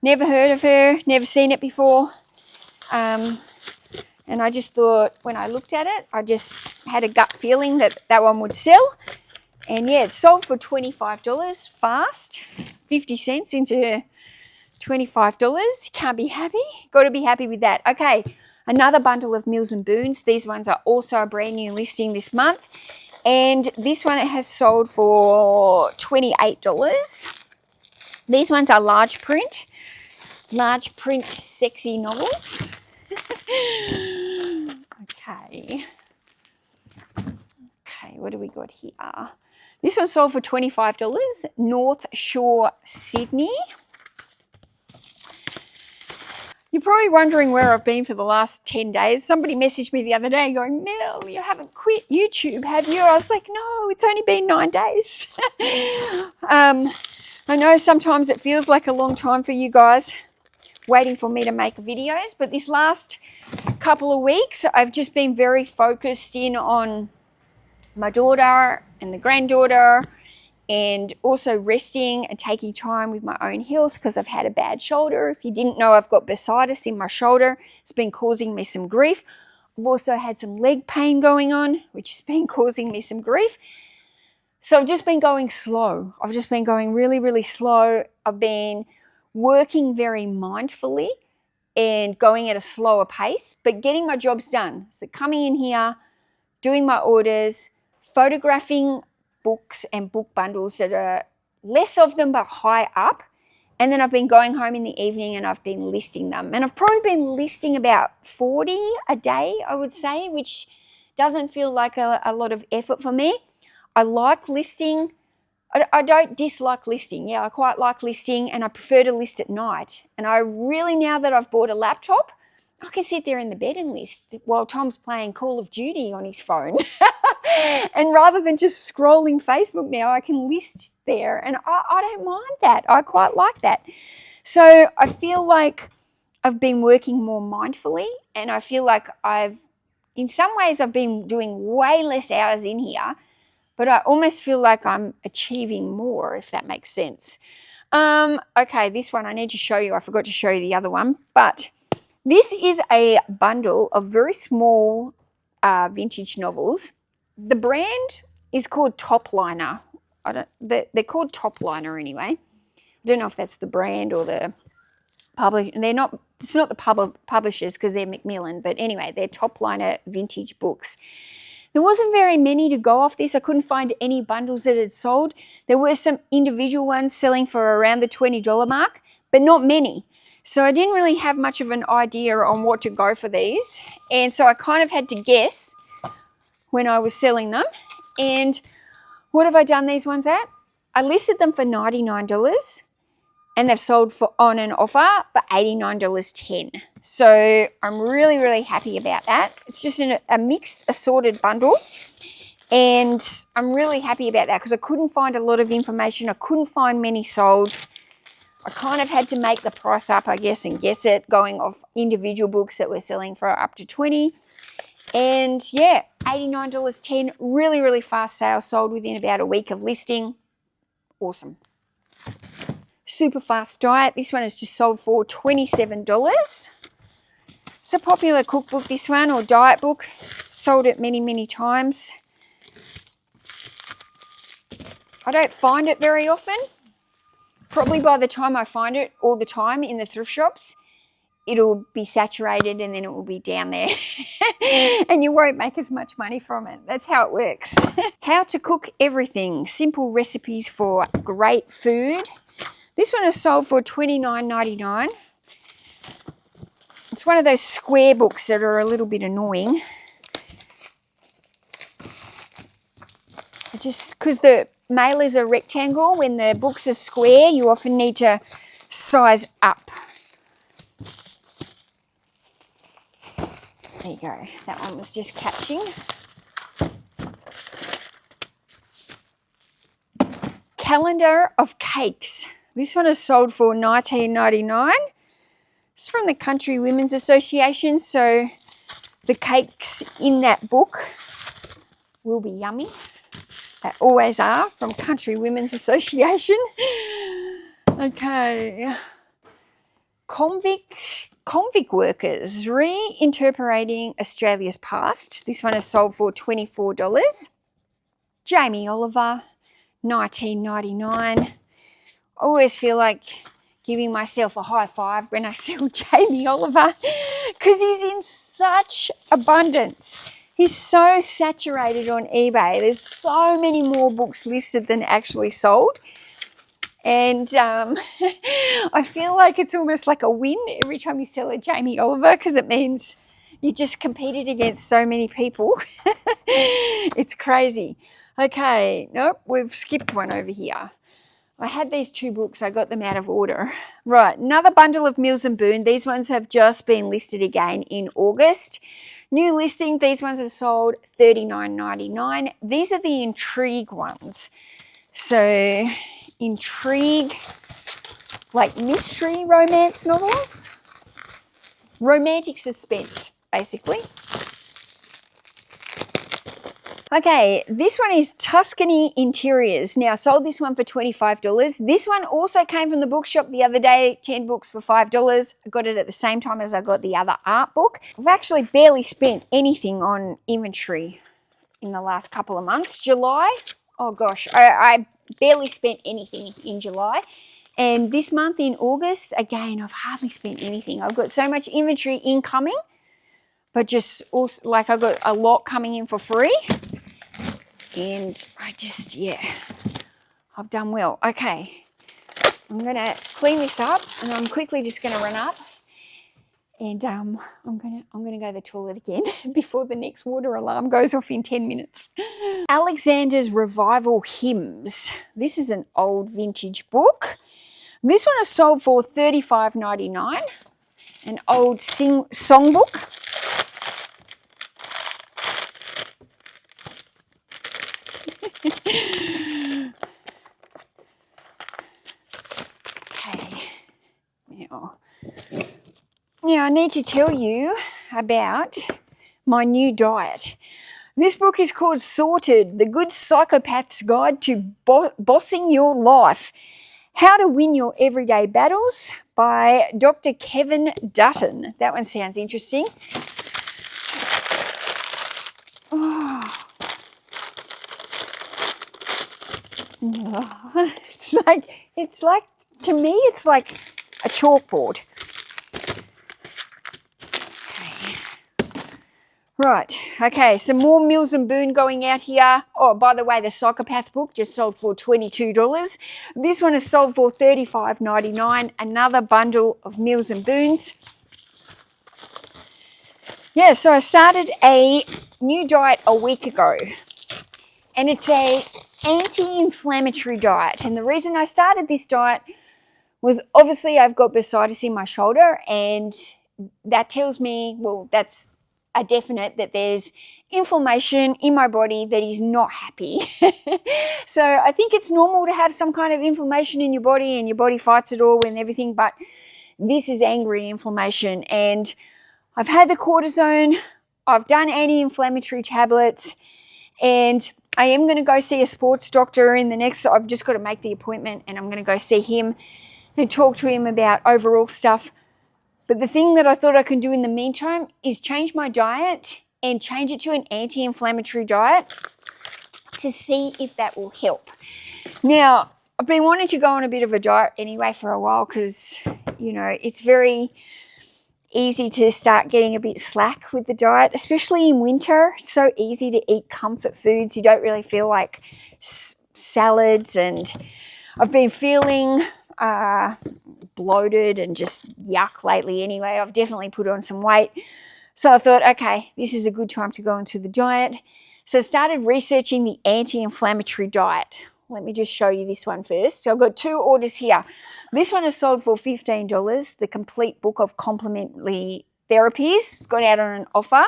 Never heard of her, never seen it before. And I just thought, when I looked at it, I just had a gut feeling that that one would sell. And yeah, it sold for $25 fast. 50 cents into $25. Can't be happy. Got to be happy with that. Okay, another bundle of Mills and Boons. These ones are also a brand new listing this month. And this one, it has sold for $28. These ones are large print sexy novels. Okay, what do we got here? This one sold for $25, North Shore, Sydney. You're probably wondering where I've been for the last 10 days. Somebody messaged me the other day going, Mel, you haven't quit YouTube, have you? I was like, no, it's only been 9 days. I know sometimes it feels like a long time for you guys waiting for me to make videos, but this last couple of weeks I've just been very focused in on my daughter and the granddaughter, and also resting and taking time with my own health because I've had a bad shoulder. If you didn't know, I've got bursitis in my shoulder. It's been causing me some grief. I've also had some leg pain going on, which has been causing me some grief. So I've just been going slow. I've just been going really, really slow. I've been working very mindfully and going at a slower pace, but getting my jobs done. So coming in here, doing my orders, photographing books and book bundles that are less of them but high up. And then I've been going home in the evening and I've been listing them. And I've probably been listing about 40 a day, I would say, which doesn't feel like a lot of effort for me. I like listing. I don't dislike listing. Yeah, I quite like listing, and I prefer to list at night. And I really, now that I've bought a laptop, I can sit there in the bed and list while Tom's playing Call of Duty on his phone. And rather than just scrolling Facebook now, I can list there. And I don't mind that. I quite like that. So I feel like I've been working more mindfully, and I feel like in some ways, I've been doing way less hours in here, but I almost feel like I'm achieving more, if that makes sense. Okay, this one I need to show you. I forgot to show you the other one, but this is a bundle of very small vintage novels. The brand is called Topliner. They're called Topliner anyway. I don't know if that's the brand or the publisher. It's not the publishers because they're Macmillan, but anyway, they're Topliner vintage books. There wasn't very many to go off this. I couldn't find any bundles that had sold. There were some individual ones selling for around the $20 mark, but not many. So I didn't really have much of an idea on what to go for these. And so I kind of had to guess when I was selling them. And what have I done these ones at? I listed them for $99 and they've sold on an offer for $89.10. So I'm really, really happy about that. It's just a mixed assorted bundle. And I'm really happy about that because I couldn't find a lot of information. I couldn't find many solds. I kind of had to make the price up, I guess, and guess it, going off individual books that were selling for up to $20. And yeah, $89.10, really, really fast sale, sold within about a week of listing. Awesome. Super Fast Diet. This one is just sold for $27. It's a popular cookbook, this one, or diet book. Sold it many, many times. I don't find it very often. Probably by the time I find it all the time in the thrift shops, it'll be saturated and then it will be down there and you won't make as much money from it. That's how it works. How to cook everything. Simple recipes for great food. This one is sold for $29.99. It's one of those square books that are a little bit annoying. Just because the mailers are rectangle, when the books are square, you often need to size up. There you go. That one was just catching. Calendar of cakes. This one is sold for $19.99. It's from the Country Women's Association, so the cakes in that book will be yummy. They always are, from Country Women's Association. Okay. Convict workers, reinterpreting Australia's past. This one is sold for $24. Jamie Oliver, $19.99. I always feel like giving myself a high five when I sell Jamie Oliver because he's in such abundance. He's so saturated on eBay. There's so many more books listed than actually sold. And I feel like it's almost like a win every time you sell a Jamie Oliver because it means you just competed against so many people. It's crazy. Okay, nope, we've skipped one over here. I had these two books. I got them out of order. Right, another bundle of Mills and Boon. These ones have just been listed again in August. New listing, these ones are sold $39.99. These are the Intrigue ones. So, Intrigue, like mystery romance novels. Romantic suspense, basically. Okay, this one is Tuscany Interiors. Now, I sold this one for $25. This one also came from the bookshop the other day, 10 books for $5. I got it at the same time as I got the other art book. I've actually barely spent anything on inventory in the last couple of months. July, oh gosh, I barely spent anything in July. And this month in August, again, I've hardly spent anything. I've got so much inventory incoming, but just also, like, I've got a lot coming in for free. And I just, yeah, I've done well. Okay, I'm going to clean this up and I'm quickly just going to run up and I'm going to go to the toilet again before the next water alarm goes off in 10 minutes. Alexander's Revival Hymns. This is an old vintage book. This one is sold for $35.99. An old songbook. Okay, now I need to tell you about my new diet. This book is called Sorted, The Good Psychopath's Guide to Bossing Your Life. How to Win Your Everyday Battles by Dr. Kevin Dutton. That one sounds interesting. It's like to me it's like a chalkboard. Right, okay, some more Mills and Boon going out here. Oh, by the way, the Psychopath book just sold for $22. This one is sold for $35.99. Another bundle of Mills and Boons. Yeah, so I started a new diet a week ago. And it's a anti-inflammatory diet. And the reason I started this diet was obviously I've got bursitis in my shoulder, and that tells me, well, that's a definite that there's inflammation in my body that is not happy. So I think it's normal to have some kind of inflammation in your body and your body fights it all and everything, but this is angry inflammation. And I've had the cortisone, I've done anti-inflammatory tablets, and I am going to go see a sports doctor in the next, I've just got to make the appointment and I'm going to go see him and talk to him about overall stuff. But the thing that I thought I can do in the meantime is change my diet and change it to an anti-inflammatory diet to see if that will help. Now, I've been wanting to go on a bit of a diet anyway for a while because, you know, it's very easy to start getting a bit slack with the diet, especially in winter. It's so easy to eat comfort foods. You don't really feel like salads, and I've been feeling bloated and just yuck lately anyway. I've definitely put on some weight. So I thought, okay, this is a good time to go into the diet. So I started researching the anti-inflammatory diet. Let me just show you this one first. So I've got 2 orders here. This one is sold for $15, the complete book of complementary therapies. It's gone out on an offer.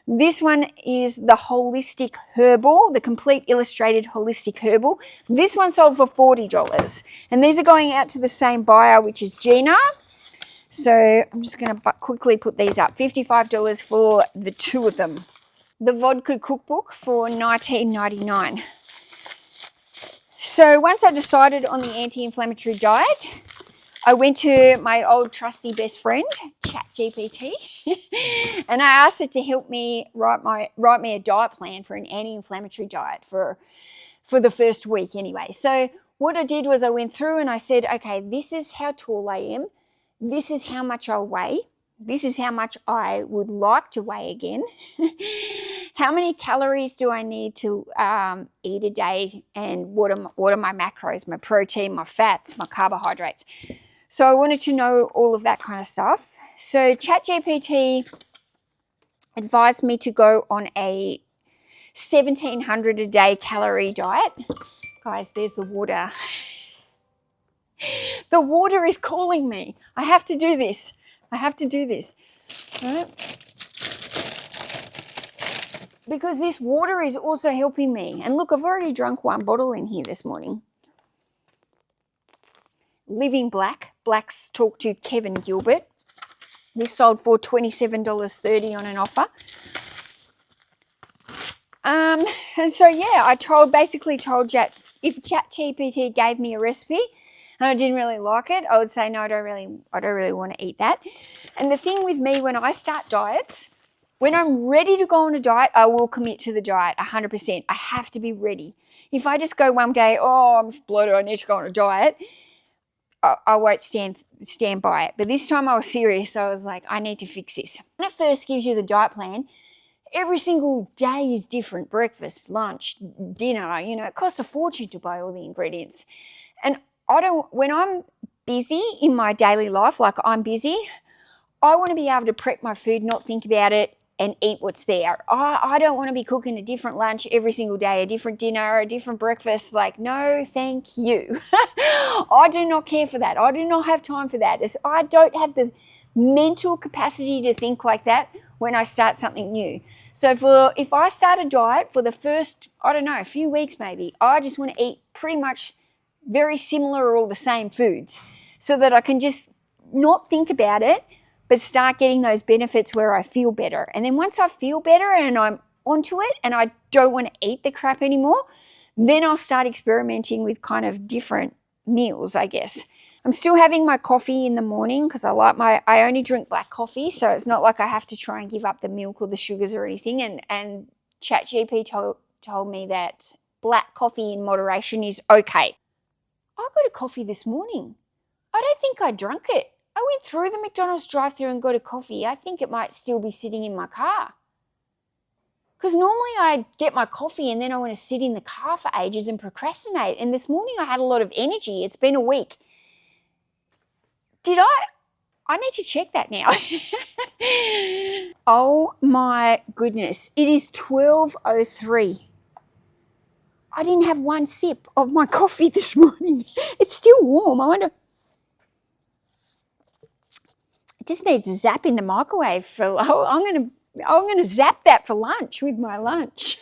This one is the holistic herbal, the complete illustrated holistic herbal. This one sold for $40. And these are going out to the same buyer, which is Gina. So I'm just going to quickly put these up. $55 for the 2 of them. The vodka cookbook for $19.99. So once I decided on the anti-inflammatory diet, I went to my old trusty best friend, ChatGPT, and I asked it to help me write me a diet plan for an anti-inflammatory diet for the first week anyway. So what I did was I went through and I said, okay, this is how tall I am. This is how much I weigh. This is how much I would like to weigh again. How many calories do I need to eat a day, and what are my macros, my protein, my fats, my carbohydrates. So I wanted to know all of that kind of stuff. So ChatGPT advised me to go on a 1,700 a day calorie diet. Guys, there's the water. The water is calling me. I have to do this. I have to do this. Right? Because this water is also helping me. And look, I've already drunk 1 bottle in here this morning. Living Black. Black's talked to Kevin Gilbert. This sold for $27.30 on an offer. And so, yeah, I basically told Chat, if ChatGPT gave me a recipe and I didn't really like it, I would say, no, I don't really want to eat that. And the thing with me, when I start diets, when I'm ready to go on a diet, I will commit to the diet 100%. I have to be ready. If I just go one day, oh, I'm bloated, I need to go on a diet, I won't stand by it. But this time I was serious. I was like, I need to fix this. When it first gives you the diet plan, every single day is different. Breakfast, lunch, dinner, you know, it costs a fortune to buy all the ingredients. And when I'm busy in my daily life, like I'm busy, I want to be able to prep my food, not think about it, and eat what's there. I don't want to be cooking a different lunch every single day, a different dinner, a different breakfast. Like, no, thank you. I do not care for that. I do not have time for that. I don't have the mental capacity to think like that when I start something new. So if I start a diet for the first, I don't know, a few weeks maybe, I just want to eat pretty much very similar or all the same foods so that I can just not think about it, but start getting those benefits where I feel better. And then once I feel better and I'm onto it and I don't want to eat the crap anymore, then I'll start experimenting with kind of different meals, I guess. I'm still having my coffee in the morning because I only drink black coffee, so it's not like I have to try and give up the milk or the sugars or anything. And ChatGPT told me that black coffee in moderation is okay. I got a coffee this morning. I don't think I drank it. I went through the McDonald's drive-thru and got a coffee. I think it might still be sitting in my car. Because normally I get my coffee and then I want to sit in the car for ages and procrastinate. And this morning I had a lot of energy. It's been a week. I need to check that now. Oh my goodness. It is 12:03. I didn't have 1 sip of my coffee this morning. It's still warm. I wonder. It just needs a zap in the microwave. I'm gonna zap that for lunch with my lunch.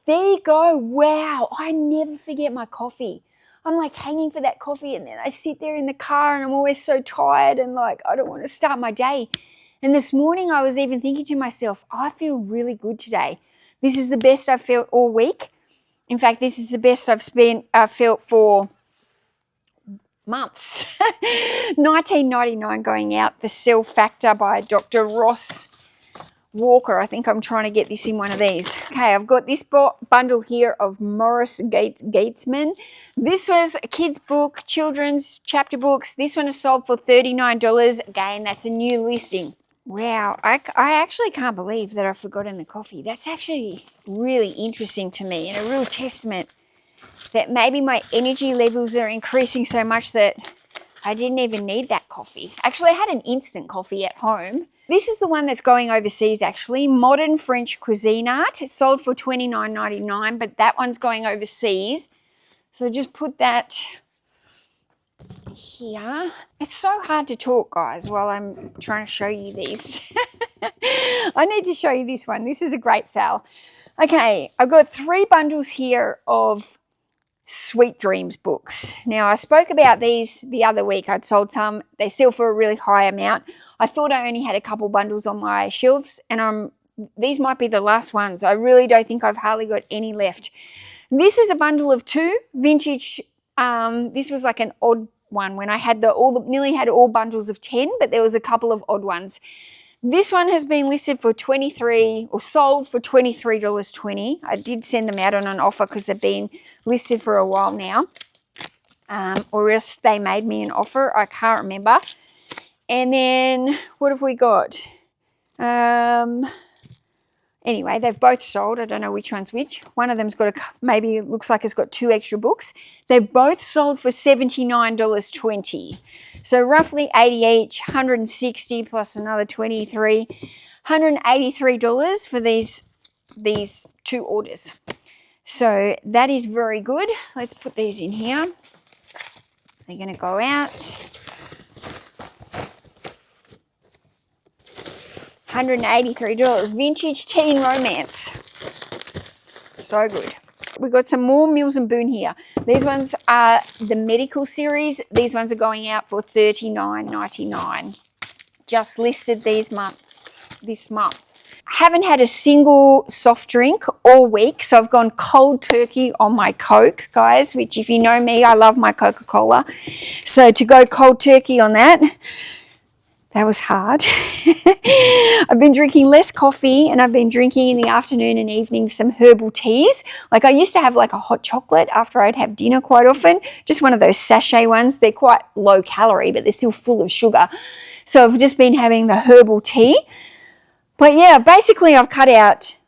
There you go. Wow. I never forget my coffee. I'm like hanging for that coffee and then I sit there in the car and I'm always so tired and like I don't want to start my day. And this morning I was even thinking to myself, I feel really good today. This is the best I've felt all week. In fact, this is the best I've felt for months. 1999 going out, The Cell Factor by Dr. Ross walker. I think I'm trying to get this in one of these. Okay, I've got this bundle here of Morris Gatesman. This was a kid's book, children's chapter books. This one is sold for $39. Again, that's a new listing. Wow, I actually can't believe that I've forgotten the coffee. That's actually really interesting to me and a real testament that maybe my energy levels are increasing so much that I didn't even need that coffee. Actually, I had an instant coffee at home. This is the one that's going overseas, actually. Modern French Cuisine Art. It's sold for $29.99, but that one's going overseas. So just put that here. It's so hard to talk, guys, while I'm trying to show you these. I need to show you this one. This is a great sale. Okay, I've got 3 bundles here of Sweet Dreams books. Now, I spoke about these the other week. I'd sold some. They sell for a really high amount. I thought I only had a couple bundles on my shelves, and these might be the last ones. I really don't think I've hardly got any left. This is a bundle of 2 vintage. This was like an odd one when I had nearly had all bundles of 10, but there was a couple of odd ones. This one has been listed for sold for $23.20. I did send them out on an offer because they've been listed for a while now. Or else they made me an offer. I can't remember. And then what have we got? Anyway, they've both sold. I don't know which one's which. One of them's got maybe it looks like it's got 2 extra books. They've both sold for $79.20. So roughly 80 each, 160 plus another 23, $183 for these 2 orders. So that is very good. Let's put these in here. They're going to go out. $183. Vintage teen romance. So good. We've got some more Mills and Boon here. These ones are the medical series. These ones are going out for $39.99. Just listed this month. I haven't had a single soft drink all week, so I've gone cold turkey on my Coke, guys, which if you know me, I love my Coca-Cola. So to go cold turkey on that was hard. I've been drinking less coffee, and I've been drinking in the afternoon and evening some herbal teas. Like I used to have like a hot chocolate after I'd have dinner quite often, just one of those sachet ones. They're quite low calorie, but they're still full of sugar. So I've just been having the herbal tea. But yeah, basically I've cut out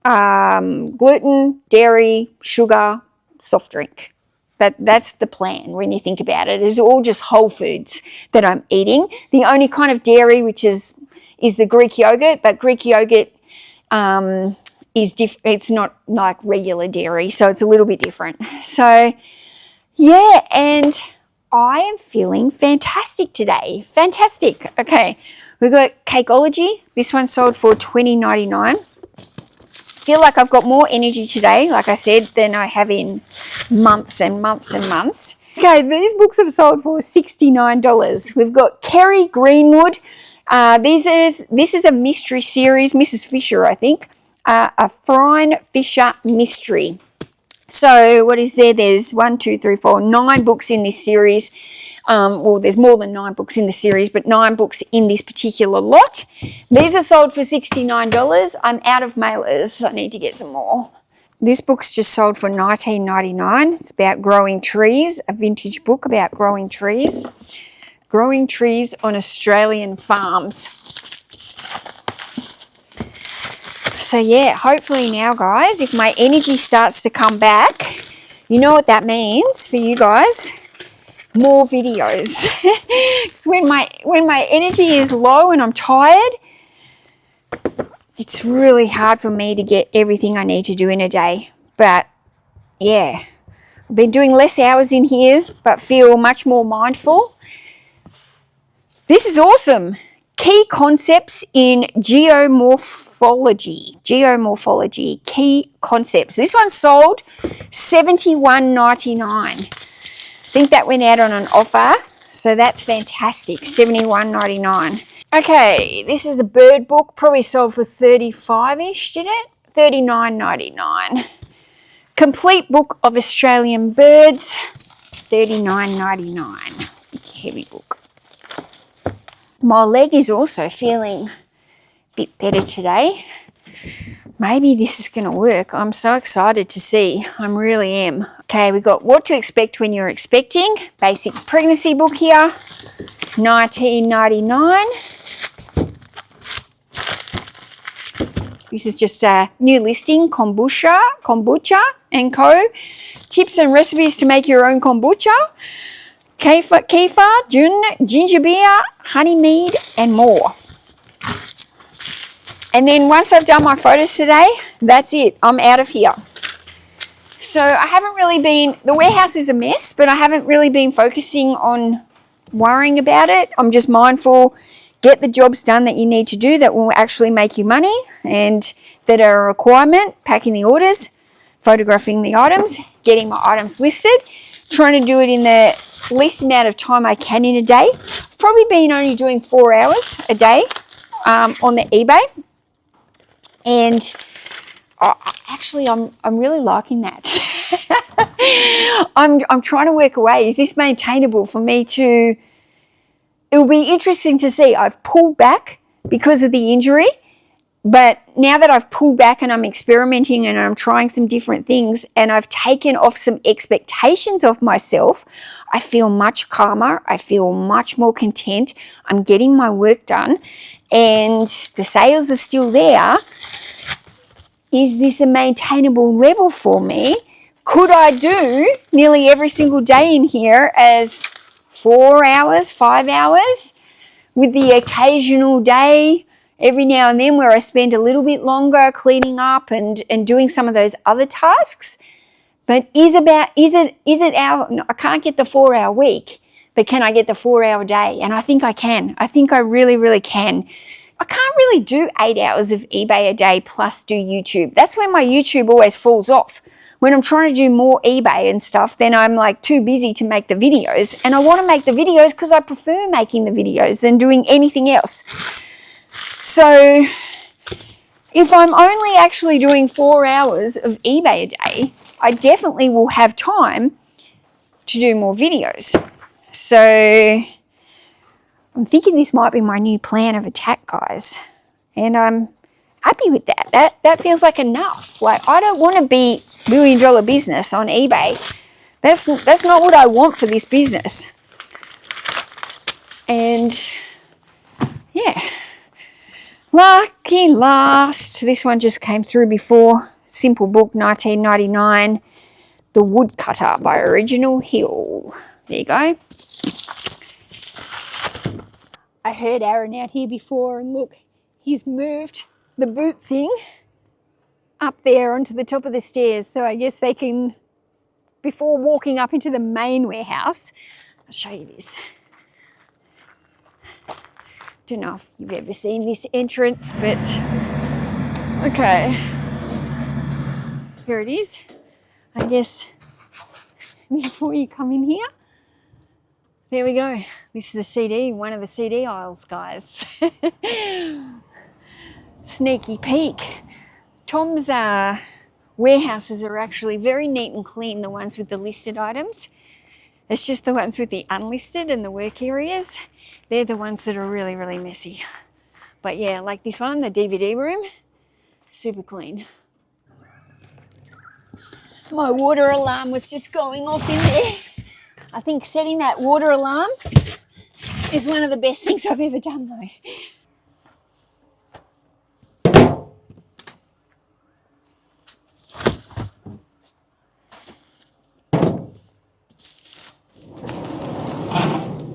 gluten, dairy, sugar, soft drink. That's the plan when you think about it. It's all just whole foods that I'm eating. The only kind of dairy, which is the Greek yogurt, but Greek yogurt it's not like regular dairy, so it's a little bit different. So yeah, and I am feeling fantastic today. Fantastic. Okay, we've got Cakeology. This one sold for $20.99. Feel like I've got more energy today, like I said, than I have in months and months and months. Okay, these books have sold for $69. We've got Kerry Greenwood. This is a mystery series, Mrs. Fisher, I think. A Fryne Fisher mystery. So what is there? There's 9 books in this series. Well, there's more than 9 books in the series, but 9 books in this particular lot. These are sold for $69. I'm out of mailers, so I need to get some more. This book's just sold for $19.99. It's about growing trees, a vintage book about growing trees. Growing trees on Australian farms. So yeah, hopefully now, guys, if my energy starts to come back, you know what that means for you guys? More videos. when my energy is low and I'm tired, it's really hard for me to get everything I need to do in a day. But yeah, I've been doing less hours in here, but feel much more mindful. This is awesome. Key concepts in geomorphology. Key concepts. This one sold $71.99. I think that went out on an offer, so that's fantastic. $71.99. Okay, this is a bird book. Probably sold for $35-ish, did it? $39.99. Complete book of Australian birds. $39.99. Big heavy book. My leg is also feeling bit better today. Maybe this is going to work. I'm so excited to see. I really am. Okay, we've got What to Expect When You're Expecting. Basic pregnancy book here. $19.99. This is just a new listing. Kombucha and Co. Tips and recipes to make your own kombucha. Kefir, ginger beer, honey mead, and more. And then once I've done my photos today, that's it. I'm out of here. So I haven't really been, the warehouse is a mess, but I haven't really been focusing on worrying about it. I'm just mindful, get the jobs done that you need to do that will actually make you money and that are a requirement, packing the orders, photographing the items, getting my items listed, trying to do it in the least amount of time I can in a day. I've probably been only doing 4 hours a day on the eBay. And I'm really liking that. I'm trying to work away. Is this maintainable for me to? It will be interesting to see. I've pulled back because of the injury, but now that I've pulled back and I'm experimenting and I'm trying some different things and I've taken off some expectations of myself, I feel much calmer. I feel much more content. I'm getting my work done and the sales are still there. Is this a maintainable level for me? Could I do nearly every single day in here as 4 hours, 5 hours, with the occasional day every now and then where I spend a little bit longer cleaning up and doing some of those other tasks? But is it our, I can't get the 4 hour week, but can I get the 4 hour day? And I think I can. I think I really, really can. I can't really do 8 hours of eBay a day plus do YouTube. That's when my YouTube always falls off. When I'm trying to do more eBay and stuff, then I'm like too busy to make the videos. And I want to make the videos because I prefer making the videos than doing anything else. So if I'm only actually doing 4 hours of eBay a day, I definitely will have time to do more videos. So I'm thinking this might be my new plan of attack, guys. And I'm happy with that. That feels like enough. Like, I don't want to be $1 million business on eBay. That's not what I want for this business. And yeah. Lucky last. This one just came through before. Simple book, $19.99. The Woodcutter by Original Hill. There you go. I heard Aaron out here before and look, he's moved the boot thing up there onto the top of the stairs. So I guess they can, before walking up into the main warehouse, I'll show you this. Don't know if you've ever seen this entrance, but okay. Here it is. I guess before you come in here. There we go. This is the CD, one of the CD aisles, guys. Sneaky peek. Tom's warehouses are actually very neat and clean, the ones with the listed items. It's just the ones with the unlisted and the work areas. They're the ones that are really, really messy. But yeah, like this one, the DVD room, super clean. My water alarm was just going off in there. I think setting that water alarm is one of the best things I've ever done though.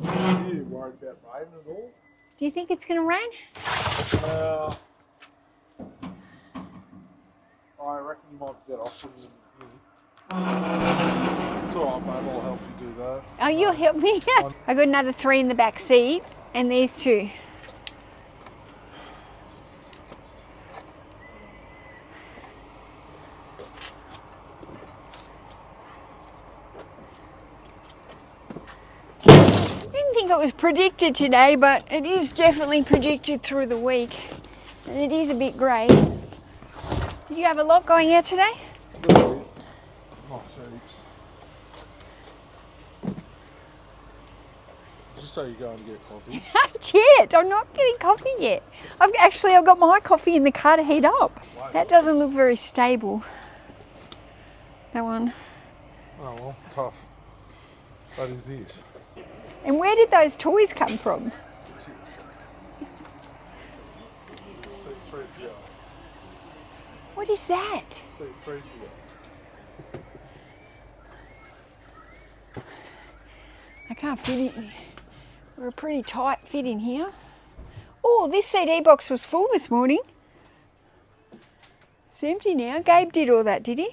Are you worried about rain at all? Do you think it's going to rain? I reckon you might get off with here. It's all right, mate. I'll help you do that. Oh, you'll help me? I got another 3 in the back seat and these 2. I didn't think it was predicted today, but it is definitely predicted through the week. And it is a bit grey. Did you have a lot going out today? Really? Not heaps. Just so you're going to get coffee. Not yet. I'm not getting coffee yet. I've got my coffee in the car to heat up. That doesn't look very stable. That one. Oh well, tough. That is it. And where did those toys come from? C3PO. What is that? C3PO. I can't fit in. We're a pretty tight fit in here. Oh, this CD box was full this morning. It's empty now. Gabe did all that, did he?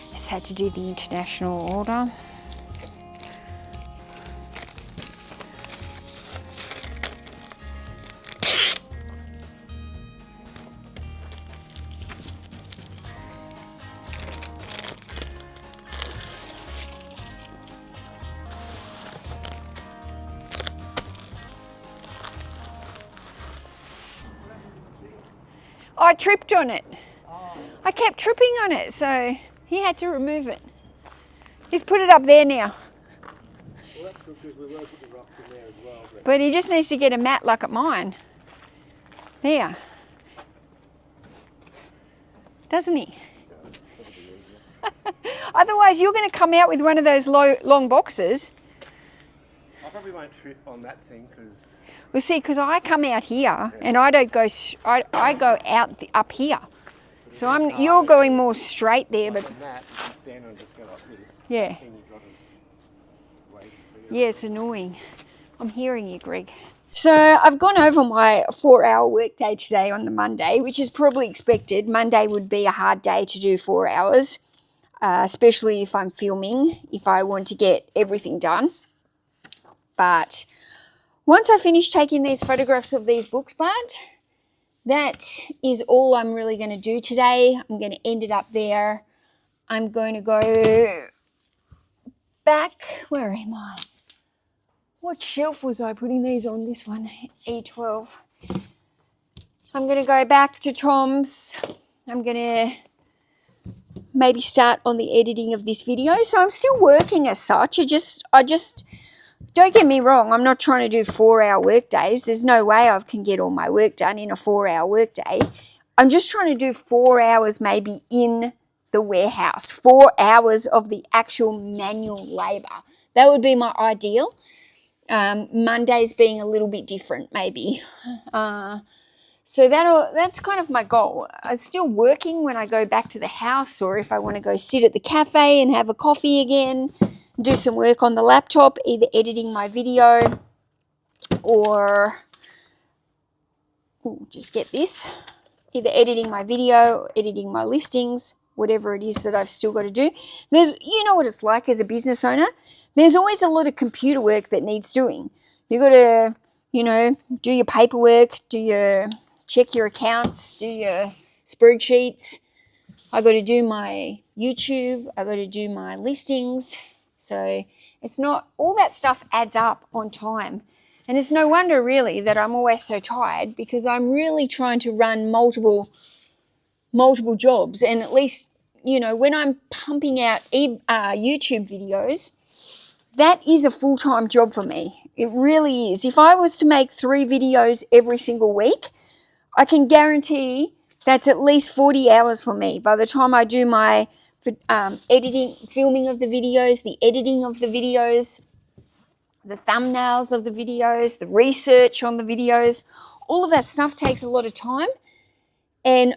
Just had to do the international order. I tripped on it. I kept tripping on it, so he had to remove it. He's put it up there now. Well, that's good because we were putting rocks in there as well. But he just needs to get a mat like at mine. There. Doesn't he? Otherwise, you're going to come out with one of those long boxes. I probably won't trip on that thing because... Well, see, because I come out here and I don't go. I go out up here. So you're going more straight there, but On that, you can stand on and just go like this. yeah, And you've got to wait for yeah, it's annoying. I'm hearing you, Greg. So I've gone over my 4-hour workday today on the Monday, which is probably expected. Monday would be a hard day to do 4 hours, especially if I'm filming, if I want to get everything done. But once I finish taking these photographs of these books, that is all I'm really going to do today. I'm going to end it up there. I'm going to go back. Where am I? What shelf was I putting these on? This one, E12. I'm going to go back to Tom's. I'm going to maybe start on the editing of this video. So I'm still working as such. I just don't get me wrong. I'm not trying to do 4-hour work days. There's no way I can get all my work done in a 4-hour work day. I'm just trying to do 4 hours maybe in the warehouse, 4 hours of the actual manual labor. That would be my ideal. Mondays being a little bit different maybe. So that's kind of my goal. I'm still working when I go back to the house, or if I want to go sit at the cafe and have a coffee again, do some work on the laptop, either editing my video or just get this, either editing my video, editing my listings, whatever it is that I've still got to do. You know what it's like as a business owner. There's always a lot of computer work that needs doing. You got to, do your paperwork, check your accounts, do your spreadsheets. I got to do my YouTube. I got to do my listings. So it's not, all that stuff adds up on time. And it's no wonder really that I'm always so tired, because I'm really trying to run multiple jobs. And at least, when I'm pumping out YouTube videos, that is a full-time job for me. It really is. If I was to make 3 videos every single week, I can guarantee that's at least 40 hours for me. By the time I do my editing, filming of the videos, the editing of the videos, the thumbnails of the videos, the research on the videos, all of that stuff takes a lot of time. And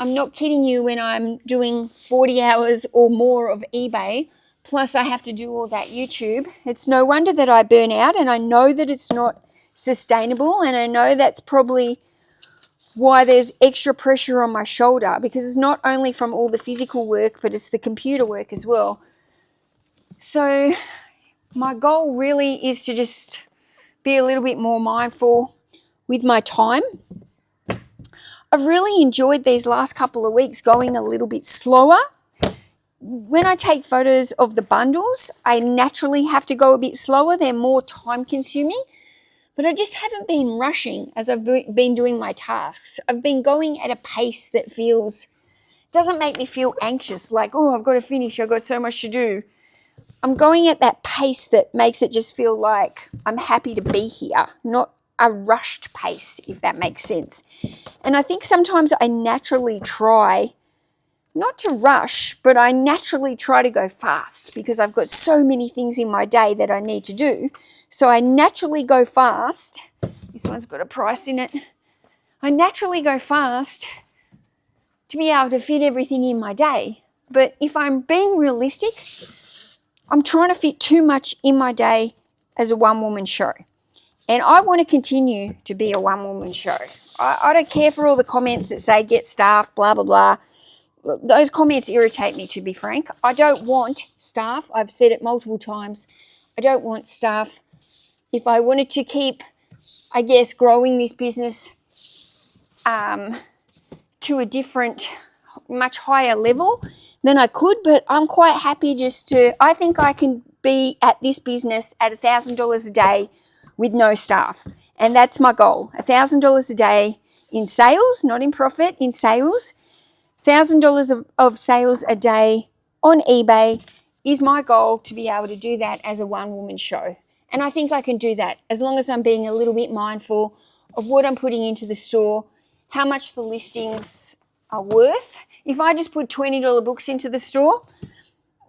I'm not kidding you when I'm doing 40 hours or more of eBay, plus I have to do all that YouTube. It's no wonder that I burn out, and I know that it's not sustainable, and I know that's probably why there's extra pressure on my shoulder, because it's not only from all the physical work, but it's the computer work as well. So my goal really is to just be a little bit more mindful with my time. I've really enjoyed these last couple of weeks going a little bit slower. When I take photos of the bundles, I naturally have to go a bit slower. They're more time consuming, but I just haven't been rushing as I've been doing my tasks. I've been going at a pace that doesn't make me feel anxious, like, oh, I've got to finish, I've got so much to do. I'm going at that pace that makes it just feel like I'm happy to be here, not a rushed pace, if that makes sense. And I think sometimes I naturally try not to rush, but I naturally try to go fast because I've got so many things in my day that I need to do. So I naturally go fast. This one's got a price in it. I naturally go fast to be able to fit everything in my day. But if I'm being realistic, I'm trying to fit too much in my day as a one-woman show. And I want to continue to be a one-woman show. I don't care for all the comments that say get staff, blah, blah, blah. Those comments irritate me, to be frank. I don't want staff. I've said it multiple times. I don't want staff. If I wanted to keep, I guess, growing this business to a different, much higher level, then I could, but I'm quite happy I think I can be at this business at $1,000 a day with no staff. And that's my goal, $1,000 a day in sales, not in profit, in sales. $1,000 of sales a day on eBay is my goal, to be able to do that as a one-woman show. And I think I can do that as long as I'm being a little bit mindful of what I'm putting into the store, how much the listings are worth. If I just put $20 books into the store,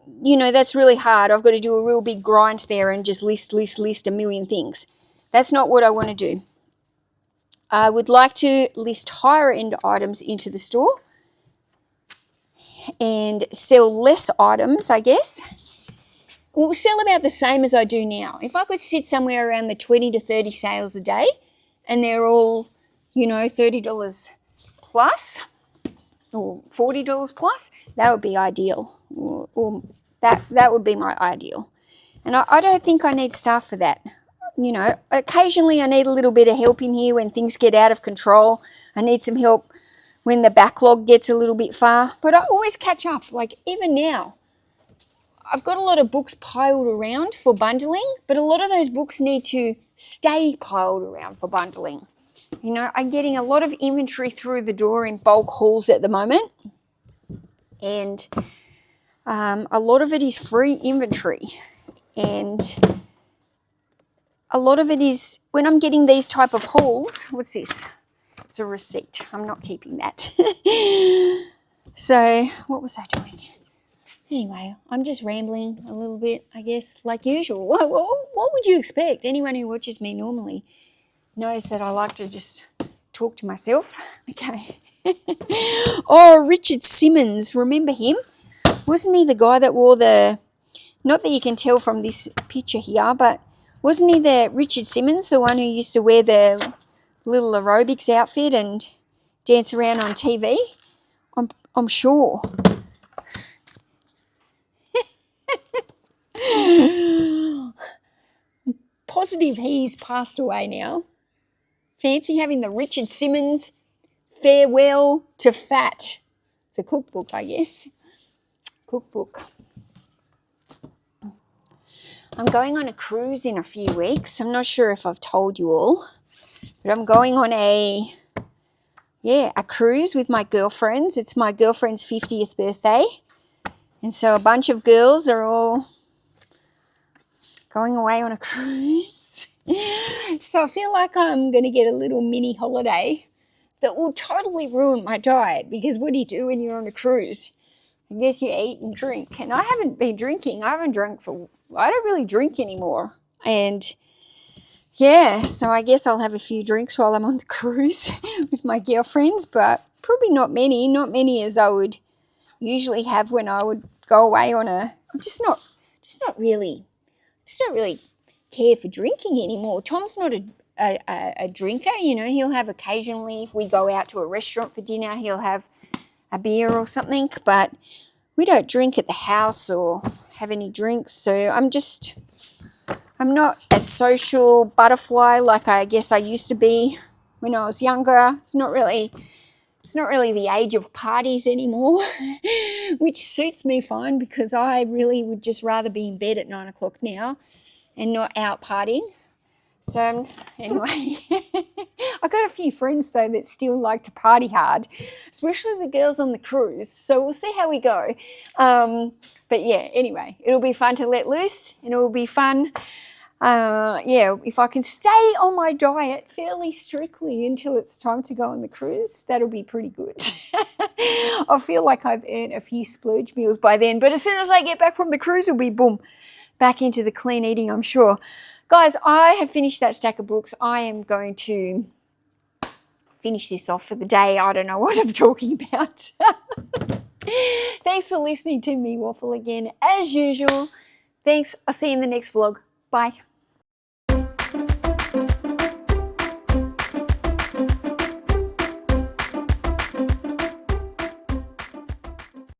that's really hard. I've got to do a real big grind there and just list a million things. That's not what I want to do. I would like to list higher end items into the store and sell less items, I guess. We'll sell about the same as I do now. If I could sit somewhere around the 20 to 30 sales a day and they're all, $30 plus or $40 plus, that would be ideal. Or that would be my ideal. And I don't think I need staff for that. Occasionally I need a little bit of help in here when things get out of control. I need some help when the backlog gets a little bit far, but I always catch up. Like even now, I've got a lot of books piled around for bundling, but a lot of those books need to stay piled around for bundling. I'm getting a lot of inventory through the door in bulk hauls at the moment, and a lot of it is free inventory, and a lot of it is, when I'm getting these type of hauls, what's this? It's a receipt. I'm not keeping that. So what was I doing? Anyway, I'm just rambling a little bit, I guess, like usual. What would you expect? Anyone who watches me normally knows that I like to just talk to myself. Okay. Oh, Richard Simmons. Remember him? Wasn't he the guy that wore not that you can tell from this picture here, but wasn't he the Richard Simmons, the one who used to wear the little aerobics outfit and dance around on TV? I'm sure. Positive he's passed away now. Fancy having the Richard Simmons Farewell to Fat. It's a cookbook, I guess. Cookbook. I'm going on a cruise in a few weeks. I'm not sure if I've told you all, but I'm going on a cruise with my girlfriends. It's my girlfriend's 50th birthday. And so a bunch of girls are all going away on a cruise. So I feel like I'm going to get a little mini holiday that will totally ruin my diet, because what do you do when you're on a cruise? I guess you eat and drink. And I haven't been drinking. I don't really drink anymore. And so I guess I'll have a few drinks while I'm on the cruise with my girlfriends, but probably not many as I would usually have when I would go away on I'm just not really care for drinking anymore. Tom's not a drinker, he'll have occasionally, if we go out to a restaurant for dinner, he'll have a beer or something, but we don't drink at the house or have any drinks. So I'm not a social butterfly like I guess I used to be when I was younger. It's not really the age of parties anymore, which suits me fine because I really would just rather be in bed at 9 o'clock now and not out partying. So anyway, I got a few friends though that still like to party hard, especially the girls on the cruise. So we'll see how we go. But yeah, anyway, it'll be fun to let loose, and it will be fun. Yeah, if I can stay on my diet fairly strictly until it's time to go on the cruise, that'll be pretty good. I feel like I've earned a few splurge meals by then, but as soon as I get back from the cruise, it'll be boom, back into the clean eating, I'm sure. Guys, I have finished that stack of books. I am going to finish this off for the day. I don't know what I'm talking about. Thanks for listening to me waffle again, as usual. Thanks. I'll see you in the next vlog. Bye.